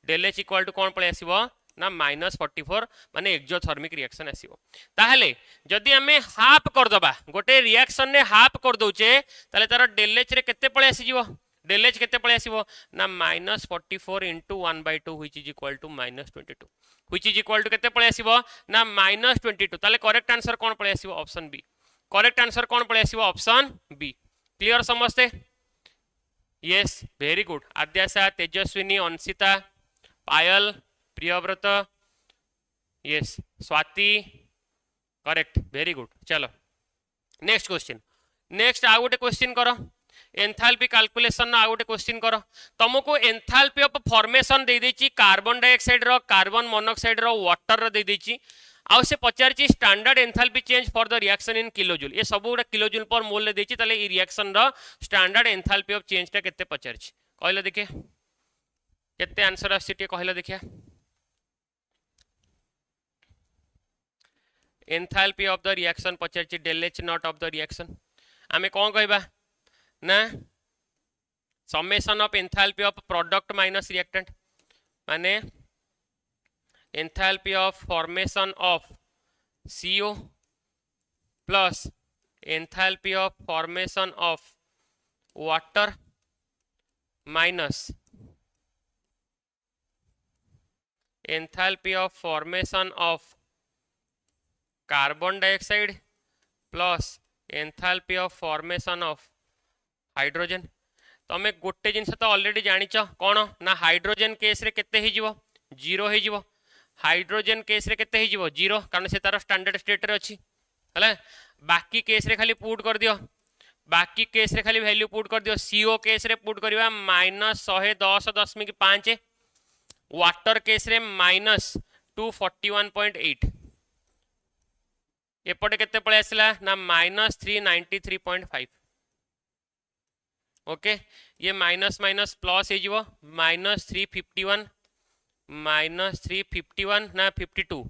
del H equal to कोन पळे आसीबो ना -44 माने एक्सोथर्मिक रिएक्शन आसीबो ताहले जदी हमें हाफ कर दबा गोटे रिएक्शन ने हाफ कर दोचे ताले तार डेल H रे केते पळे आसी जीवो डेल H केते पळे आसीबो ना -44 into 1/2 which is equal to -22 which is equal to केते पळे आसीबो ना -22 ताले करेक्ट आंसर कोन पळे आसीबो ऑप्शन बी करेक्ट आंसर कोन पळे आसीबो ऑप्शन बी क्लियर समझते yes very good Adyasha Tejaswini Anshita Payal Priyabrata yes Swati correct very good चलो नेक्स्ट क्वेश्चन नेक्स्ट आ गोटे क्वेश्चन करो एंथैल्पी कैलकुलेशन आ गोटे क्वेश्चन करो तुमको एंथैल्पी ऑफ फॉर्मेशन दे देची कार्बन डाइऑक्साइड रो कार्बन मोनोऑक्साइड रो वाटर रो दे देची आउ से पचारची standard enthalpy change for the reaction in kilojoule ये सब गुडा किलोजूल पर मोल ले देची ताले ई रिएक्शन रो स्टैंडर्ड एंथैल्पी ऑफ चेंज टा केते पचारची कहले देखिए केते आंसर आसीटी कहले देखिया एंथैल्पी ऑफ द रिएक्शन पचारची del H nought of the reaction आमे कोन कहबा ना summation of enthalpy of product minus reactant माने enthalpy of formation of CO plus enthalpy of formation of water minus enthalpy of formation of carbon dioxide plus enthalpy of formation of hydrogen तमे गोटे जिनस तो ऑलरेडी जानिच कौन ना हाइड्रोजन केस रे केते ही जीवो जीरो ही जीवो हाइड्रोजन केस रे केते ही जीवो जीरो कारण से तार स्टैंडर्ड स्टेट रे अछि हला बाकी केस रे खाली पुट कर दियो बाकी केस रे खाली वैल्यू पुट कर दियो CO केस रे पुट करबा -110.5 वाटर केस रे -241.8 एपटे केते पळे आसला ना -393.5 ओके ये माइनस माइनस प्लस हो जीवो -351 ना 52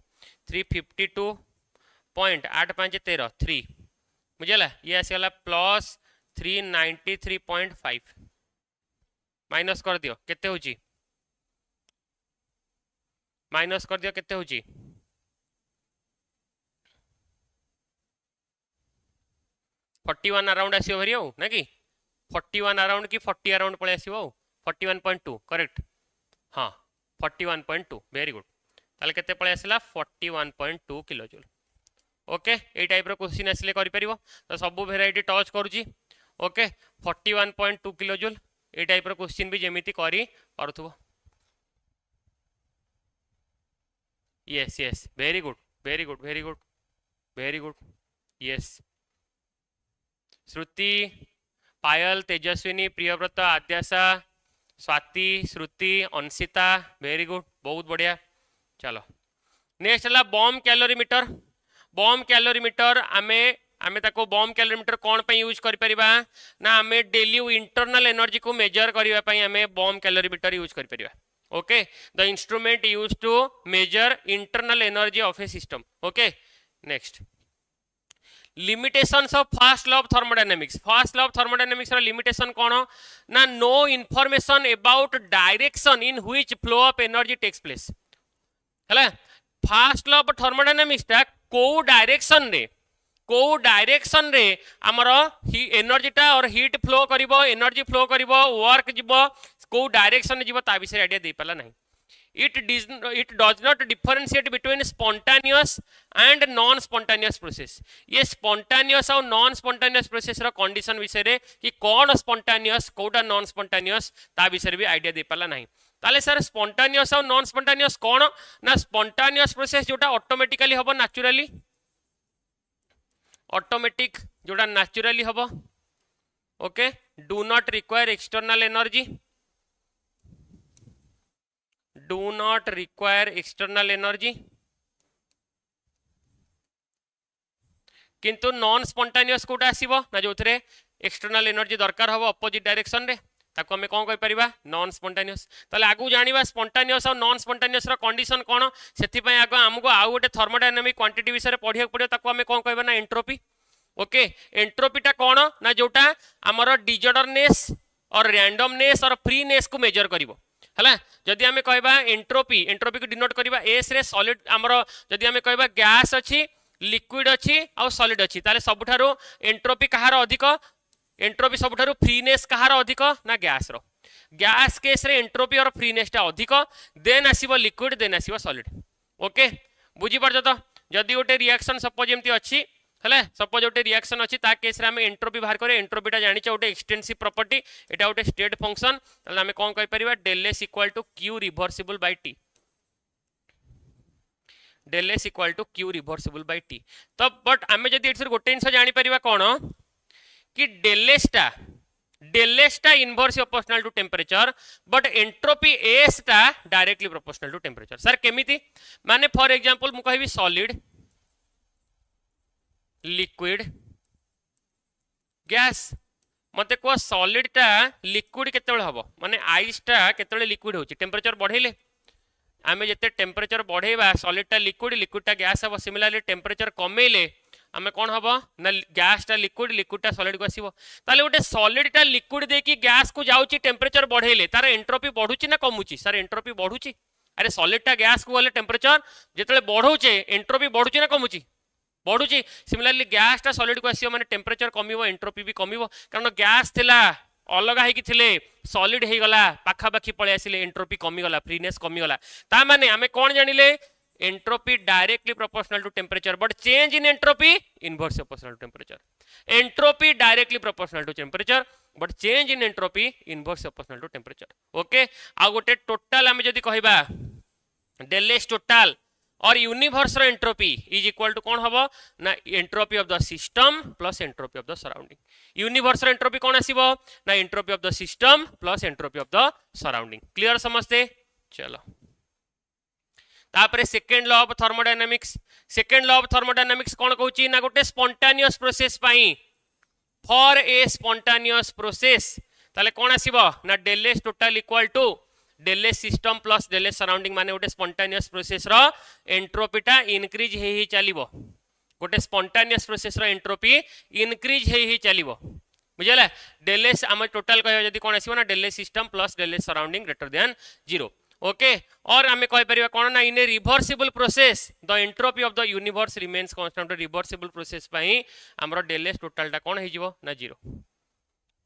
352.8513 3 बुझला ये आसीगला प्लस 393.5 माइनस कर दियो केते होची माइनस कर दियो केते होची 41 अराउंड आसीओ भरी हो ना कि 41 अराउंड की 40 अराउंड पळे आसीबो 41.2 करेक्ट हाँ 41.2 वेरी गुड ताले केते पळे आसिला 41.2 किलो जूल ओके ए टाइप रो क्वेश्चन आसिले करि परिबो तो सब वेराइटी टच करूची ओके 41.2 किलो जूल ए टाइप रो क्वेश्चन भी जेमिति करी परथुबो yes yes very good very good very good very good yes Shruti Payal Tejaswini Priyabrata Adyasha Swati Shruti Anshita very good बहुत बढ़िया चलो नेक्स्ट है बॉम्ब कैलोरीमीटर आमे आमे ताको बॉम्ब कैलोरीमीटर कौन पे यूज करि परिबा ना आमे डेली इंटरनल एनर्जी को मेजर करिवा पई आमे बॉम्ब कैलोरीमीटर यूज करि परिबा okay the instrument use to measure internal energy of a system okay next limitations of first law of thermodynamics रो लिमिटेशन कोन ना no information about direction in which flow of energy takes place हला फर्स्ट लॉ ऑफ थर्मोडायनामिक्स ता को डायरेक्शन रे हमर एनर्जी टा और हीट फ्लो करिवो एनर्जी फ्लो करिवो वर्क जिवो को डायरेक्शन जिवो ता विषय आइडिया दे पाला नहीं it does not differentiate between spontaneous and non spontaneous process ये spontaneous और non spontaneous process रो कंडीशन विषय रे कि कौन spontaneous कोटा non spontaneous ता विषय रे भी आइडिया दे पाला नहीं ताले सर spontaneous और non spontaneous कौन ना spontaneous process जोटा ऑटोमेटिकली हबो naturally ऑटोमेटिक जोटा naturally हबो okay do not require external energy do not require external energy किंतु नॉन स्पॉन्टानियस कोटा आसीबो ना जोथरे एक्सटर्नल एनर्जी दरकार हबो अपोजिट डायरेक्शन रे ताको हमें कोन कहि परिबा नॉन स्पॉन्टानियस ताले आगु जानिबा स्पॉन्टानियस और नॉन स्पॉन्टानियस रो कंडीशन कोन सेति पय आगु हमको आउ गोटे थर्मोडायनामिक क्वांटिटी विषय रे पढिया पडियो ताको हमें कोन कहबा ना एंट्रोपी ओके एंट्रोपीटा कोन ना जोटा हमर डिजॉर्डरनेस और रैंडमनेस और फ्रीनेस को मेजर करिवो हला जदि हमें कहबा एंट्रोपी को डिनोट करबा एस रे सॉलिड हमर जदि हमें कहबा गैस अछि लिक्विड अछि और सॉलिड अछि ताले सबठारो एंट्रोपी कहार अधिक एंट्रोपी सबठारो फ्रीनेस कहार अधिक ना गैस रो गैस केस रे एंट्रोपी और फ्रीनेस टा अधिक देन आसीबो लिक्विड देन आसीबो सॉलिड ओके बुझी परछ तो जदि गोटे रिएक्शन सपोज एमती अछि हले सपोज गोटे रिएक्शन अछि ता केस रे हम एंट्रोपी बाहर करे एंट्रोपी टा जानि छ गोटे एक्सटेंसिव प्रॉपर्टी एटा गोटे स्टेट फंक्शन ताले हम कोन कहि परिबा del s equal to q reversible by t del s equal to q reversible by t तो बट हम जदि एथर गोटे इंस जानि परिबा कोन कि del s टा inverse proportional to temperature but entropy s टा डायरेक्टली प्रोपोर्शनल टू टेम्परेचर सर केमिति माने फॉर एग्जांपल मु कहबी सॉलिड लिक्विड गैस मते को सॉलिड टा लिक्विड केतेबेले हबो माने आइस टा केतेबेले लिक्विड होची टेम्परेचर बढ़ेले आमे जते टेम्परेचर बढ़ेबा सॉलिड टा लिक्विड टा गैस हबो सिमिलरली टेम्परेचर कमेले आमे कोन हबो ना गैस टा लिक्विड टा सॉलिड को आसीबो ताले गोटे सॉलिड टा लिक्विड देकी गैस को जाउची टेम्परेचर बढ़ेले तार एंट्रोपी बढ़ुची ना कमुची सर एंट्रोपी बढ़ुची अरे सॉलिड टा गैस को गले टेम्परेचर जेतले बढ़ौचे एंट्रोपी बढ़ुची ना कमुची बढ़ुची सिमिलरली गैस टा सॉलिड को आसीबो माने टेम्परेचर कमिवो एंट्रोपी भी कमिवो कारण गैस थिला अलग है कि थिले सॉलिड हे गला पाखा पाखी पळे आसिले एंट्रोपी कमी गला फ्रीनेस कमी गला ता माने हमें कोन जानिले entropy directly proportional to temperature but change in entropy inverse proportional to temperature entropy directly proportional to temperature but change in entropy inverse proportional to temperature okay आ गोटे टोटल हम जदी कहबा del s टोटल और यूनिवर्स रो एंट्रोपी इज इक्वल टू कौन हबो ना entropy of the system plus entropy of the surrounding universe रो एंट्रोपी कौन आसीबो ना entropy of the system plus entropy of the surrounding clear समझते चलो तापरे सेकंड लॉ ऑफ थर्मोडायनामिक्स कौन कहूची ना गोटे स्पॉन्टानियस प्रोसेस पाई फॉर ए स्पॉन्टानियस प्रोसेस ताले कौन आसीबो ना del s total equal to del s system plus del s surrounding माने गोटे स्पॉन्टानियस प्रोसेस रो एंट्रोपी टा इंक्रीज हे चलिबो गोटे स्पॉन्टानियस प्रोसेस रो एंट्रोपी इंक्रीज हे चलिबो बुझला del s हम टोटल कहबा जदी कोन आसीबो ना del s system plus del s surrounding greater than 0 okay और हमें कहि परिबा कोन ना in a reversible process the entropy of the universe remains constant reversible process पई हमरो del s टोटल टा कोन हे जिवो ना 0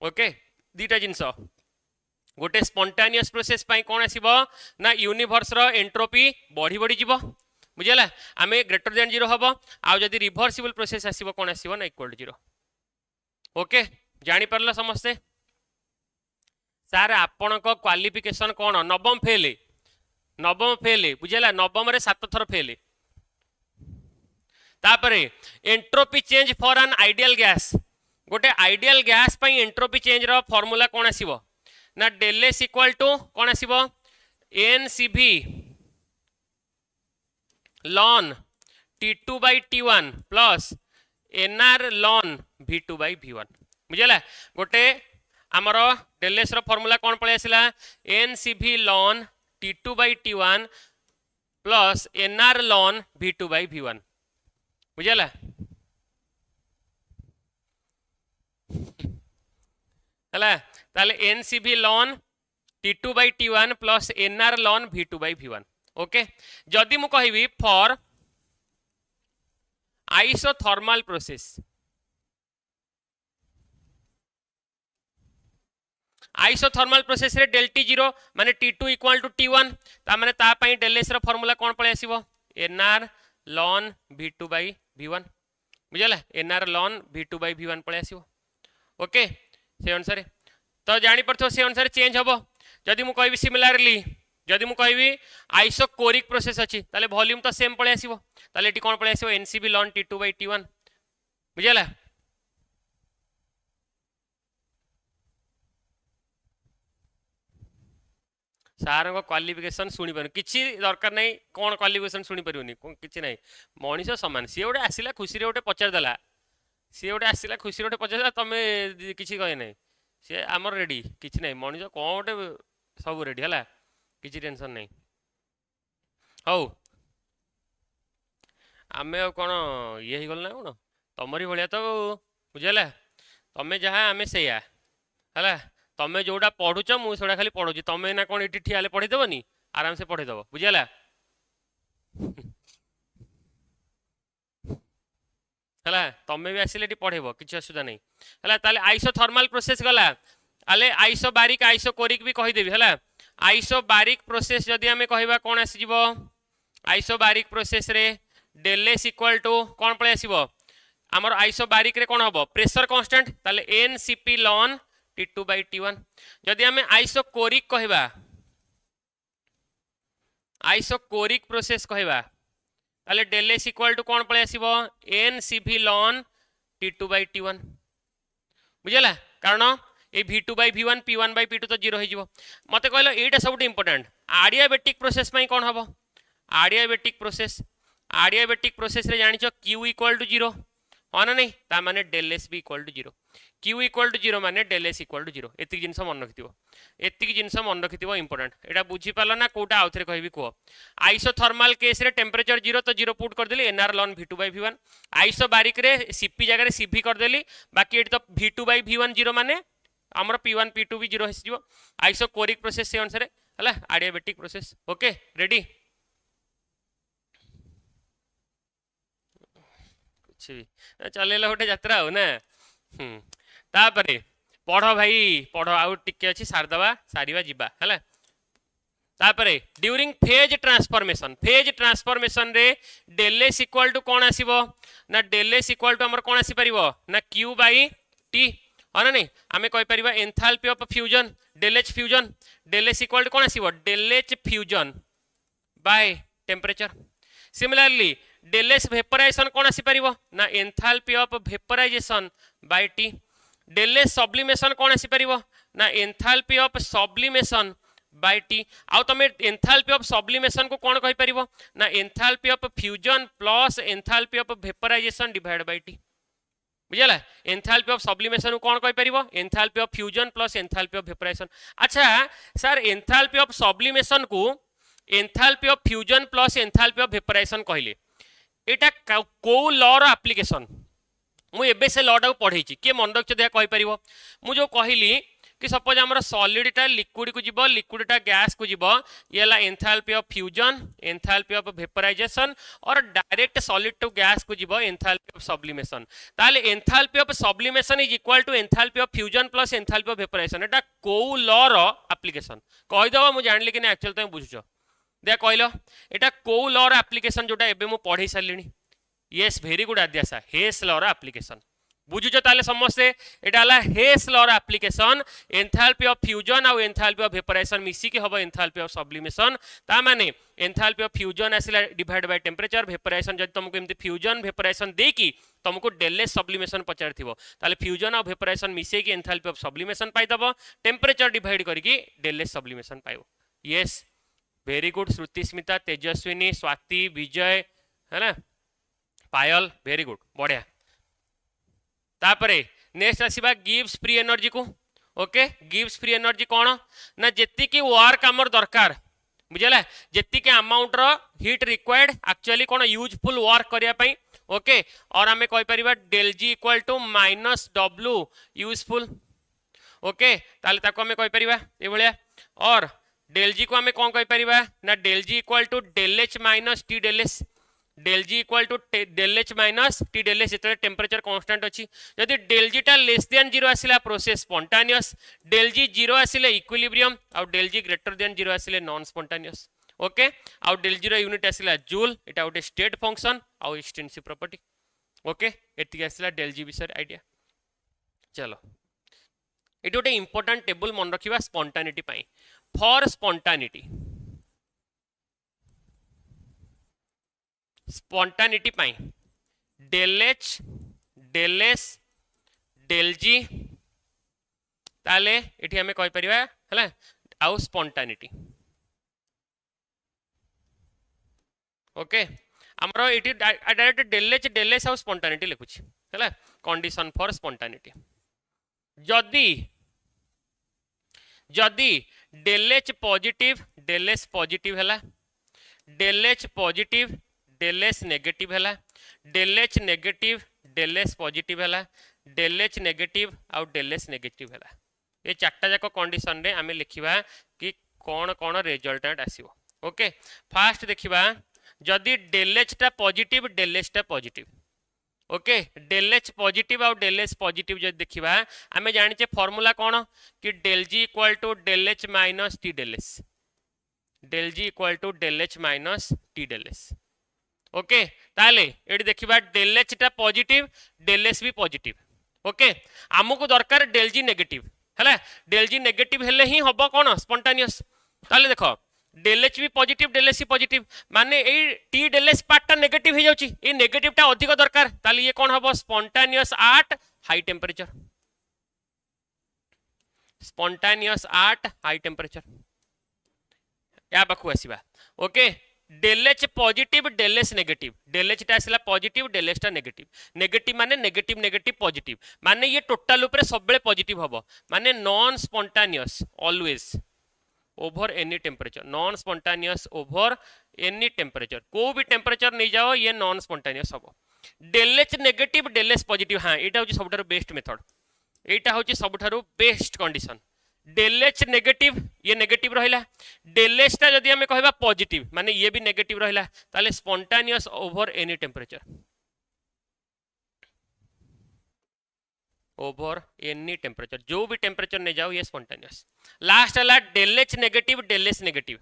ओके दीटा जिंस गोटे स्पॉन्टानियस प्रोसेस पई कोन आसीबो ना यूनिवर्स रो एंट्रोपी बढ़ी बढ़ी जिवो बुझला आमे ग्रेटर देन 0 हबो आ जदी रिवर्सिबल प्रोसेस आसीबो कोन आसीबो ना इक्वल टू 0 ओके जानी परल समस्ते सार आपण क्वालिफिकेशन कौन नवम फेल बुझेला नवम रे 7 थर फेल तापरे entropy change for an ideal gas गोटे आइडियल गैस पई एंट्रोपी चेंज रो फार्मूला कौन आसीबो ना डेल एस इक्वल टू कौन आसीबो N C V ln T2 by T1 plus N R ln V2 by V1 बुझेला गोटे आमर डेल एस रो फार्मूला कौन पळे आसिला N C V ln T2 by T1 plus N R ln V2 by V1 बुझेला हला ताले N C V ln T2 by T1 plus N R ln V2 by V1 okay जदि मु कहिबी फॉर आइसोथर्मल प्रोसेस रे डेल टी जीरो माने T2 इक्वल टू T1 ता माने ता पई डेल एस रो फार्मूला कोन पळे आसीबो NR ln V2 by V1 बुझला NR ln V2 by V1 पळे आसीबो ओके से अनुसार तो जानि परथो से अनुसार चेंज हबो जदि मु कहबी सिमिलरली जदि मु कहबी आइसोकोरिक प्रोसेस अछि ताले वॉल्यूम तो सेम पळे आसीबो ताले एटी कोन पळे आसीबो NCB lawn T2 by T1 बुझला सार क्वालिफिकेशन शुणी पार किसी दरकार नहीं कौन क्वालिफिकेशन शुणी पारे कि ना मनीष सामान सी गोटे आसला खुशी गोटे पचारदेला सी गोटे आसला खुशी गोटे पचार तुम्हें किसी कहे ना सी आमर रेडी कि ना मनीष कौन गोटे सब रेडी है किसी टेंशन नहीं हौ आम कौन ये गल ना कौन तुमरी भाया तो बुझेगा तुम्हें जहाँ आम से है तमें जोड़ा पढ़ुच मुझे खाली पढ़ुची तमें ना कौन ये ठिया पढ़ेदेवनी आराम से पढ़ेदेव बुझेगा है तमें भी आसिले पढ़ेब किसी असुविधा नहीं है ताले आइसोथर्मल प्रोसेस गला आले आइसोबारिक आइसोकोरिक भी कहीदेवी है आइसोबारिक प्रोसेस जदि आम कहवा कौन आसीज आइसोबारिक प्रोसेस रे डेल एस इक्वल टू कौन पळे आसीबो आमर आइसोबारिक रे कौन हम प्रेशर कांस्टेंट ताले NCP lawn T2 by T1 जदि आम आइसोकोरिक कहवा आइसोकोरिक प्रोसेस कहवा ताले डेल एस इक्वल टू कौन पळे आसीबो N C V ln T2 by T1 बुझला कारण ए V2 by V1 P1 by P2 तो 0 हो जिवो मते कहलो एटा सबुठ इंपोर्टेंट आडियाबेटिक प्रोसेस पई कौन हबो आडियाबेटिक प्रोसेस रे जानिचो Q इक्वल टू 0 हाँ ना नहीं ता माने डेल एस भी equal to 0 Q equal to 0 माने डेल एस इक्वल टू 0 एति जिंस मन रखिथिबो एति जिंस मन रखिथिबो इंपोर्टेंट एटा बुझी पालो ना कोटा आउथरे कहबी को आइसोथर्मल केस रे टेंपरेचर 0 तो 0 पुट कर देली N R ln V2 by V1 isobaric रे Cp जगह रे Cv कर देली बाकी एटी तो V2 by V1 0 माने हमर P1 P2 भी 0 हेस जिवो आइसोकोरिक प्रोसेस से अनुसार हला आडियाबेटिक प्रोसेस ओके रेडी चलेला गोटे यात्रा हो ना तापरे पढ़ भाई पढ़ आउ टिके अछि सारदवा सारिवा जिबा हला तापरे ड्यूरिंग फेज ट्रांसफॉर्मेशन रे डेल एस इक्वल टू कोन आसीबो ना डेल एस इक्वल टू हमर कोन आसी परिबो ना Q by T है ना नहीं आमे कहि परिबा enthalpy of fusion del H equal to कोन आसीबो del H fusion by temperature similarly del S vaporisation कौन आसी परिबो ना enthalpy of vaporisation by T del S sublimation कौन आसी परिबो ना enthalpy of sublimation by T आउ तमे एंथैल्पी ऑफ सब्लिमेशन को कौन कहि परिबो ना enthalpy of fusion plus enthalpy of vaporisation divide by T बुझला एंथैल्पी ऑफ सब्लिमेशन को कौन कहि परिबो enthalpy of fusion plus enthalpy of vaporisation अच्छा सर एंथैल्पी ऑफ सब्लिमेशन को enthalpy of fusion plus enthalpy of vaporisation कहले एटा को लॉ रो एप्लीकेशन मु एबे से लॉ टा पढ़े किए मन रख देखा कहि परिबो मु जो कहली कि सपोज आमर सॉलिडटा लिक्विड को जीवो लिक्विडटा गैस को जीवो ये ला enthalpy of fusion enthalpy of vaporisation और डायरेक्ट सॉलिड टू गैस को जीवो एंथैल्पी ऑफ सब्लिमेशन ताले enthalpy of sublimation is equal to enthalpy of fusion plus enthalpy of vaporisation एटा को लॉ रो एप्लीकेशन कहि दबो मु जानली कि ना एक्चुअल तुम बुझुछ दे कहलो एटा को लॉ रो एप्लीकेशन जोटा एबे मु पढ़ी सारलिनी yes very good Adyasha Hess law रो एप्लीकेशन बुझुछ ताले समस्ते एटा हला हेस लॉर एप्लीकेशन एंथैल्पी ऑफ फ्यूजन और एंथैल्पी ऑफ वेपोराइजेशन मिसी के हबो एंथैल्पी ऑफ सब्लिमेशन ता माने एंथैल्पी ऑफ फ्यूजन आसिला डिवाइड बाय टेंपरेचर वेपोराइजेशन जदि तुमको एमती फ्यूजन वेपोराइजेशन देकी तुमको डेलेस सब्लिमेशन पचारथिबो ताले फ्यूजन और वेपोराइजेशन मिसे की एंथैल्पी ऑफ सब्लिमेशन पाई दबो टेंपरेचर डिवाइड करके डेलेस सब्लिमेशन पाइबो yes very good Shruti Smita Tejaswini Swati Vijay है ना पायल वेरी गुड बढ़िया तापरे नेक्स्ट आसीबा गिव्स फ्री एनर्जी को ओके गिव्स फ्री एनर्जी कौन ना जेति की वर्क आमर दरकार बुझला जेति के अमाउंट रो हीट रिक्वायर्ड एक्चुअली कौन यूजफुल वर्क करिया पई ओके और आमे कहि परिबा del G equal to minus W useful okay ताले ताको आमे कहि परिबा ए भलिया और डेल जी को आमे कोन कहि परिबा ना del G equal to del H minus T del S del G equal to del H minus T del S जेते टेंपरेचर कांस्टेंट अछि यदि डेल जी टा लेस देन 0 आसिला प्रोसेस स्पॉन्टेनियस डेल जी 0 आसिले इक्विलिब्रियम और डेल जी ग्रेटर देन 0 आसिले नॉन स्पॉन्टेनियस ओके और डेल जी रो यूनिट आसिला जूल एटा उटे स्टेट फंक्शन और एक्सटेंसिव प्रॉपर्टी ओके एति आसिला डेल जी विषय आईडिया चलो एटी उटे इंपोर्टेंट टेबल मन रखिबा स्पॉन्टेनिटी पई फॉर स्पॉन्टेनिटी स्पॉन्टेनिटी पाई del H del S del G ताले एठी हमें कहि परिबा हला आउ स्पॉन्टेनिटी ओके हमरो एठी डायरेक्ट डेल एच आउ स्पॉन्टेनिटी लिखुछि हला कंडीशन फॉर स्पॉन्टेनिटी जदी जदी डेल एच पॉजिटिव हला del H positive del S negative है del H negative del S positive है डेल एच नेगेटिव आउ डेल एस नेगेटिव है ये चार्टा जाक कंडीशन रे आमे लिखिबा कि कौन कौन रिजल्टेंट आसीबो ओके फास्ट देखिबा जदी डेल एच टा पॉजिटिव डेल एस टा positive okay del H positive आउ डेल एस पॉजिटिव जदी देखिबा आमे जानिचे फार्मूला कौन कि del G equal to del H minus T del S del G equal to del H minus T del S okay ताले एडी देखिबा डेल एच टा पॉजिटिव डेल एस भी पॉजिटिव ओके हमको दरकार डेल जी नेगेटिव हैला डेल जी नेगेटिव हेले ही हबो कोन स्पॉन्टेनियस ताले देखो डेल एच भी पॉजिटिव डेल एस भी पॉजिटिव माने ए टी डेल एस पार्ट टा नेगेटिव हे जाउची ए नेगेटिव टा अधिक दरकार ताले ये कोन हबो spontaneous at high temperature spontaneous at high temperature या बाखु आसीबा okay del H positive del S negative del H टा आसला पॉजिटिव डेल एस टा नेगेटिव नेगेटिव माने नेगेटिव नेगेटिव पॉजिटिव माने ये टोटल ऊपर सब बेले पॉजिटिव हबो माने non spontaneous always over any temperature non spontaneous over any temperature को भी टेंपरेचर नहीं जाओ ये नॉन स्पॉन्टेनियस हबो del H negative del S positive हां एटा होची सबठारो बेस्ट मेथड एटा होची सबठारो best condition del H negative ये नेगेटिव रहिला डेल एच टा जदी हमें कहबा पॉजिटिव माने ये भी नेगेटिव रहिला ताले spontaneous over any temperature over any temperature जो भी टेंपरेचर नहीं जाओ ये स्पॉन्टेनियस लास्ट वाला del H negative del S negative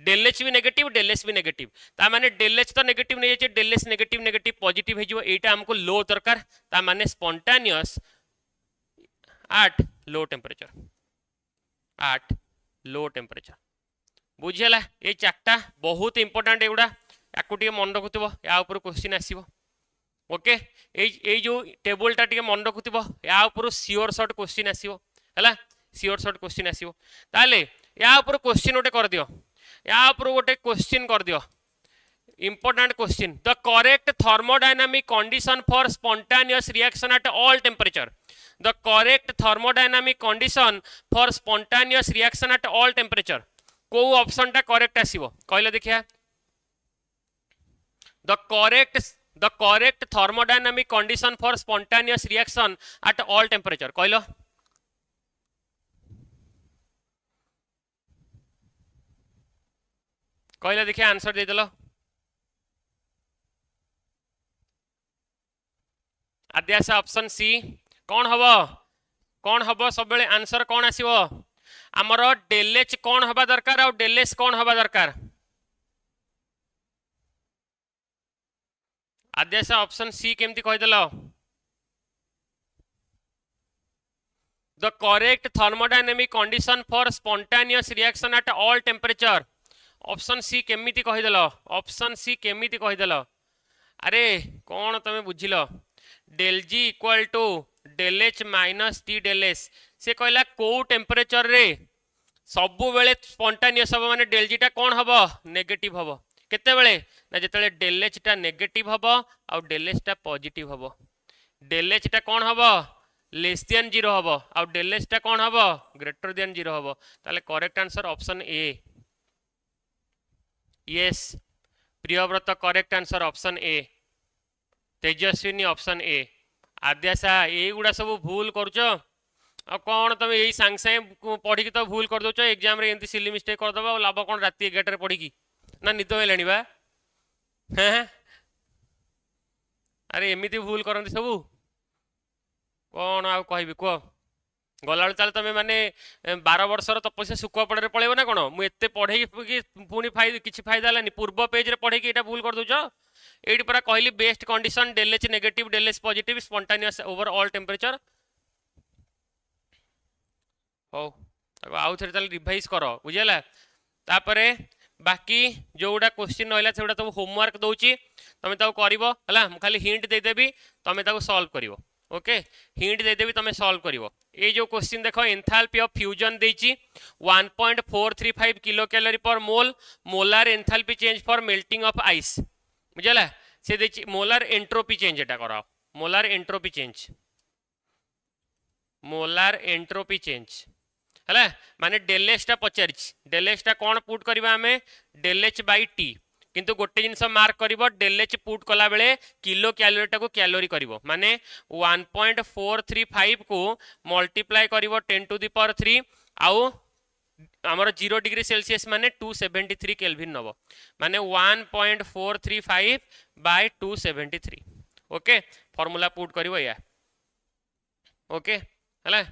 del H भी नेगेटिव डेल एस भी नेगेटिव ता माने डेल एच तो नेगेटिव नहीं जाचे del S negative negative positive हे जो एटा हमको लो दरकार ता माने spontaneous at low temperature at low temperature बुझिला ये चार्टा बहुत इंपोर्टेंट एगुडा याकू टिके मन रखुथिबो या ऊपर क्वेश्चन आसीबो ओके ए जो टेबल टा टिके मन रखुथिबो या ऊपर श्योर शॉर्ट क्वेश्चन आसीबो हला श्योर शॉर्ट क्वेश्चन आसीबो ताले या ऊपर क्वेश्चन ओटे कर दियो या ऊपर गोटे क्वेश्चन कर दियो important question the correct thermodynamic condition for spontaneous reaction at all temperature the correct thermodynamic condition for spontaneous reaction at all temperature को ऑप्शन टा करेक्ट आसीबो कहले देखिया the correct thermodynamic condition for spontaneous reaction at all temperature कहलो कहले देखिया आंसर दे देलो आद्यास ऑप्शन सी कौन हबो सब बेले आंसर कौन आसीबो हमर डेल एच कौन हबा दरकार और डेल एस कौन हबा दरकार आद्यास ऑप्शन सी केमती कहि देलो the correct thermodynamic condition for spontaneous reaction at all temperature. Option C केमिति कहिदेल, ऑप्शन सी केमिति कहिदेल। अरे कौन तुम बुझिल, del G equal to del H minus T del S. से कहला को टेम्परेचर रे सबु बेले स्पॉन्टेनियस हम माने डेल जी टा कौन हम नेगेटिव हम केते बेले ना जेतेले डेल एच टा नेगेटिव हम आ डेल एच टा पॉजिटिव हम। डेल एच टा कौन हम लेस देन 0 हम आ डेल एच टा कौन हम ग्रेटर देन 0 हम। ताले correct answer option A. Yes Priyabrata correct answer option A. Tejaswini option A. Adyasha एगुड़ा सब भूल करुच आ कौन तुम यही सांगे सांगे पढ़ी तो भूल कर दौच एग्जाम रे एमती सिली मिस्टेक करदब आ लाभ कौन राति 11 पढ़ी ना निद होलानी बा। अरे एमती भूल करती सब कौन आ कहबी कह गला चल तुम मैंने 12 वर्षर तपस्या शुक्वा पड़े पड़े ना कौन मुझे पढ़े पुणी किसी फायदा है पूर्व पेज रे पढ़े ये भूल कर दौच। ये पूरा कहली best condition del H negative del H positive spontaneous over all temperature. हो आउ थे चल रिवाइज कर बुझेगा। तापर बाकी जो गुड़ा क्वेश्चन रहा से सब होमवर्क दूची तुम कर खाली हिंट देदेवी तुम सॉल्व कर। ओके हिंट देदेवी तुम सॉल्व कर। ये जो क्वेश्चन देख एंथैल्पी ऑफ फ्यूजन देची 1.435 kilo calorie per mole molar enthalpy change for melting of ice बुझेगा। से देची मोलार एंट्रोपी चेंज एटा करा molar entropy change molar entropy change है माने डेल एच टा पचार डेल एच टा कौन पुट करवा आम डेल एच बै टी किंतु गोटे जिनस मार्क कर डेल एच पुट कला बेले किलो कैलोरी टाको कैलोरी कर माने 1.435 को मल्टीप्लाई कर 10 टू द पावर 3 आउ आमर 0 डिग्री सेल्सियस माने 273 केल्विन नब माने 1.435 बाय 273। ओके फॉर्मूला पुट करिवो या ओके है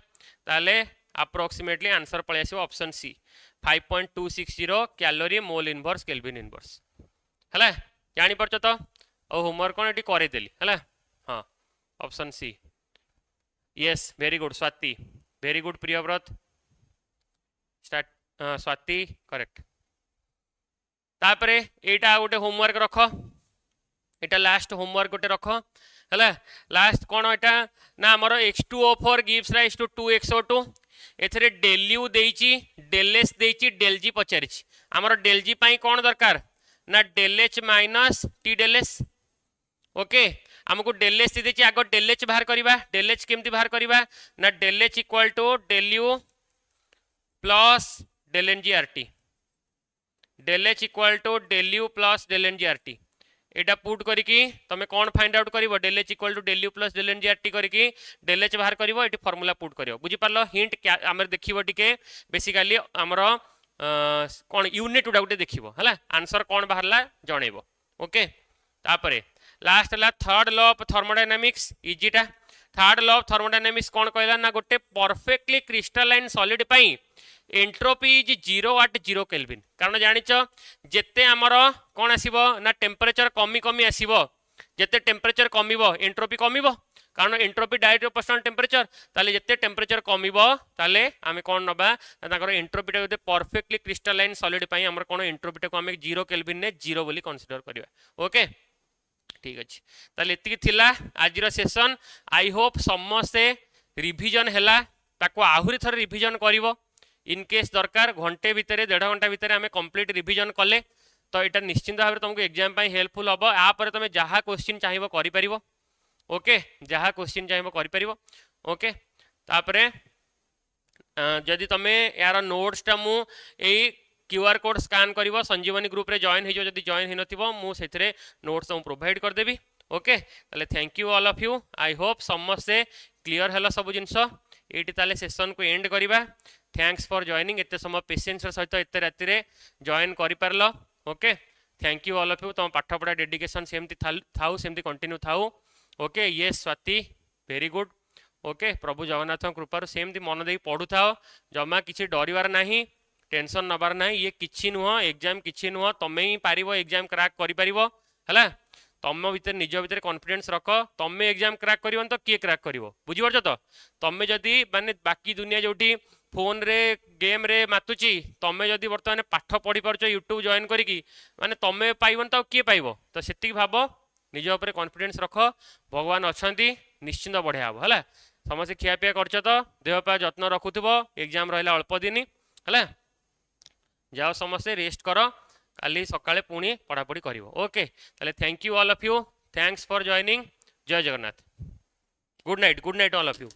ताले अप्रोक्सीमेटली आंसर पळे आसीबो option C 5.260 calorie mole inverse kelvin inverse है जानी परछ तो और होमवर्क कोन एटी करे देली है। हाँ option C yes very good Swati very good Priyabrata start Swati correct. तापरे एटा गोटे होमवर्क रख एटा लास्ट होमवर्क गोटे रख है लास्ट कौन एटा ना आमर H2O4 gives rise to 2xO2 एथरे डेल यू देइची डेल एस देइची डेल जी पचारि आमर डेल जी पाई कौन दरकार ना del H minus T del S. Okay आमको डेल एच देइची आग डेल एच बाहर करबा डेल एच केमती बाहर करबा ना del H equal to del U plus del N G R T del H equal to del U plus del N G R T एटा पुट करिकी तमे कौन फाइंड आउट करिवो del H equal to del U plus del N G R T करिकी डेल एच बाहर करिवो एटी फार्मूला पुट करिवो बुझी पारलो हिंट आमर देखिवो टिके बेसिकली आमर कौन यूनिट उडा गुटे देखिवो हला आंसर कौन बाहरला जणेबो। ओके तापरे लास्ट हला थर्ड लॉ ऑफ थर्मोडायनामिक्स इजीटा थर्ड लॉ ऑफ थर्मोडायनामिक्स कौन कहला ना गोटे परफेक्टली क्रिस्टलाइन सॉलिड पाई एंट्रोपी इज 0 at 0 केल्विन कारण जानिच जेते आमर कौन आसीबो ना टेम्परेचर कमी कमी आसीबो जेते टेम्परेचर कमिबो एंट्रोपी कमिबो कारण एंट्रोपी डायरेक्ट प्रोपोर्शनल टेम्परेचर ताले जेते टेम्परेचर कमिबो ताले आमे कौन नबा ताकर एंट्रोपी टा गोटे परफेक्टली क्रिस्टलाइन सॉलिड पाई आमर कौन एंट्रोपी टा को आमे 0 केल्विन ने 0 बोली कंसीडर करबा। ओके ठीक अछि ताले एतिकी थिला आजिरो सेशन आई होप समस्ते रिवीजन हैला ताको आहुरी थर रिवीजन करिवो इनकेस दरकार घंटे भितर 1.5 घंटा भितर आम कंप्लीट रिवीजन कले तो यहाँ निश्चिंत भाव तुमको एग्जाम हेल्पफुल हम यापर तुम जहाँ क्वेश्चन चाहिए कर। ओके जहाँ क्वेश्चन चाहिए कर। ओके तापरे जदि तुम यार नोट्सटा मुझे QR कोड स्कान कर संजीवनी ग्रुप रे जॉइन हो जदि जॉइन हो नथिबो मुझे नोट्स तुम प्रोवाइड करदेवी। ओके ताले thank you all of you I hope समस्ते क्लियर है सब जिनस ये ताले सेशन को एंड करवा। थैंक्स फॉर जॉइनिंग एते समय पेशेंस सहित एते राति रे जॉइन करि पारलो। Okay thank you all of you तुम पाठ पढ़ा डेडिकेशन सेमती थाउ सेमती कंटिन्यू थाउ। ओके ये स्वाति वेरी गुड। ओके प्रभु जगन्नाथ कृपार सेमती मन दे पढ़ु थाओ जमा किसी डरबार नहीं टेंशन नबार नहीं ये किछि नुह एग्जाम किछि नुह तमें ही पारिबो एग्जाम क्रैक करि पारिबो हला तुम भितर निज भितर कॉन्फिडेंस रख तमें एग्जाम क्रैक कर तो किए क्रैक कर बुझीपार तो तुम्हें जदि माने बाकी दुनिया जोटी फोन रे गेम रे मातुची तमें जदि बर्तमान पाठ पढ़ी पार्छ यूट्यूब जॉइन करी माने तमें पाइबन तो किए पाइब तो सेतिक भाव निज उपर कॉन्फिडेंस रख भगवान अच्छी निश्चिंत बढ़िया हम है समस्त खियापिया करछ तो देहपा जत्न रखुव एग्जाम रहा अल्प दिन है जाओ समस्ते रेस्ट कर काली सकाळे पुणी पढ़ापढ़ी कर ओके ताले thank you all of you thanks for joining जय Jagannath good night all of you.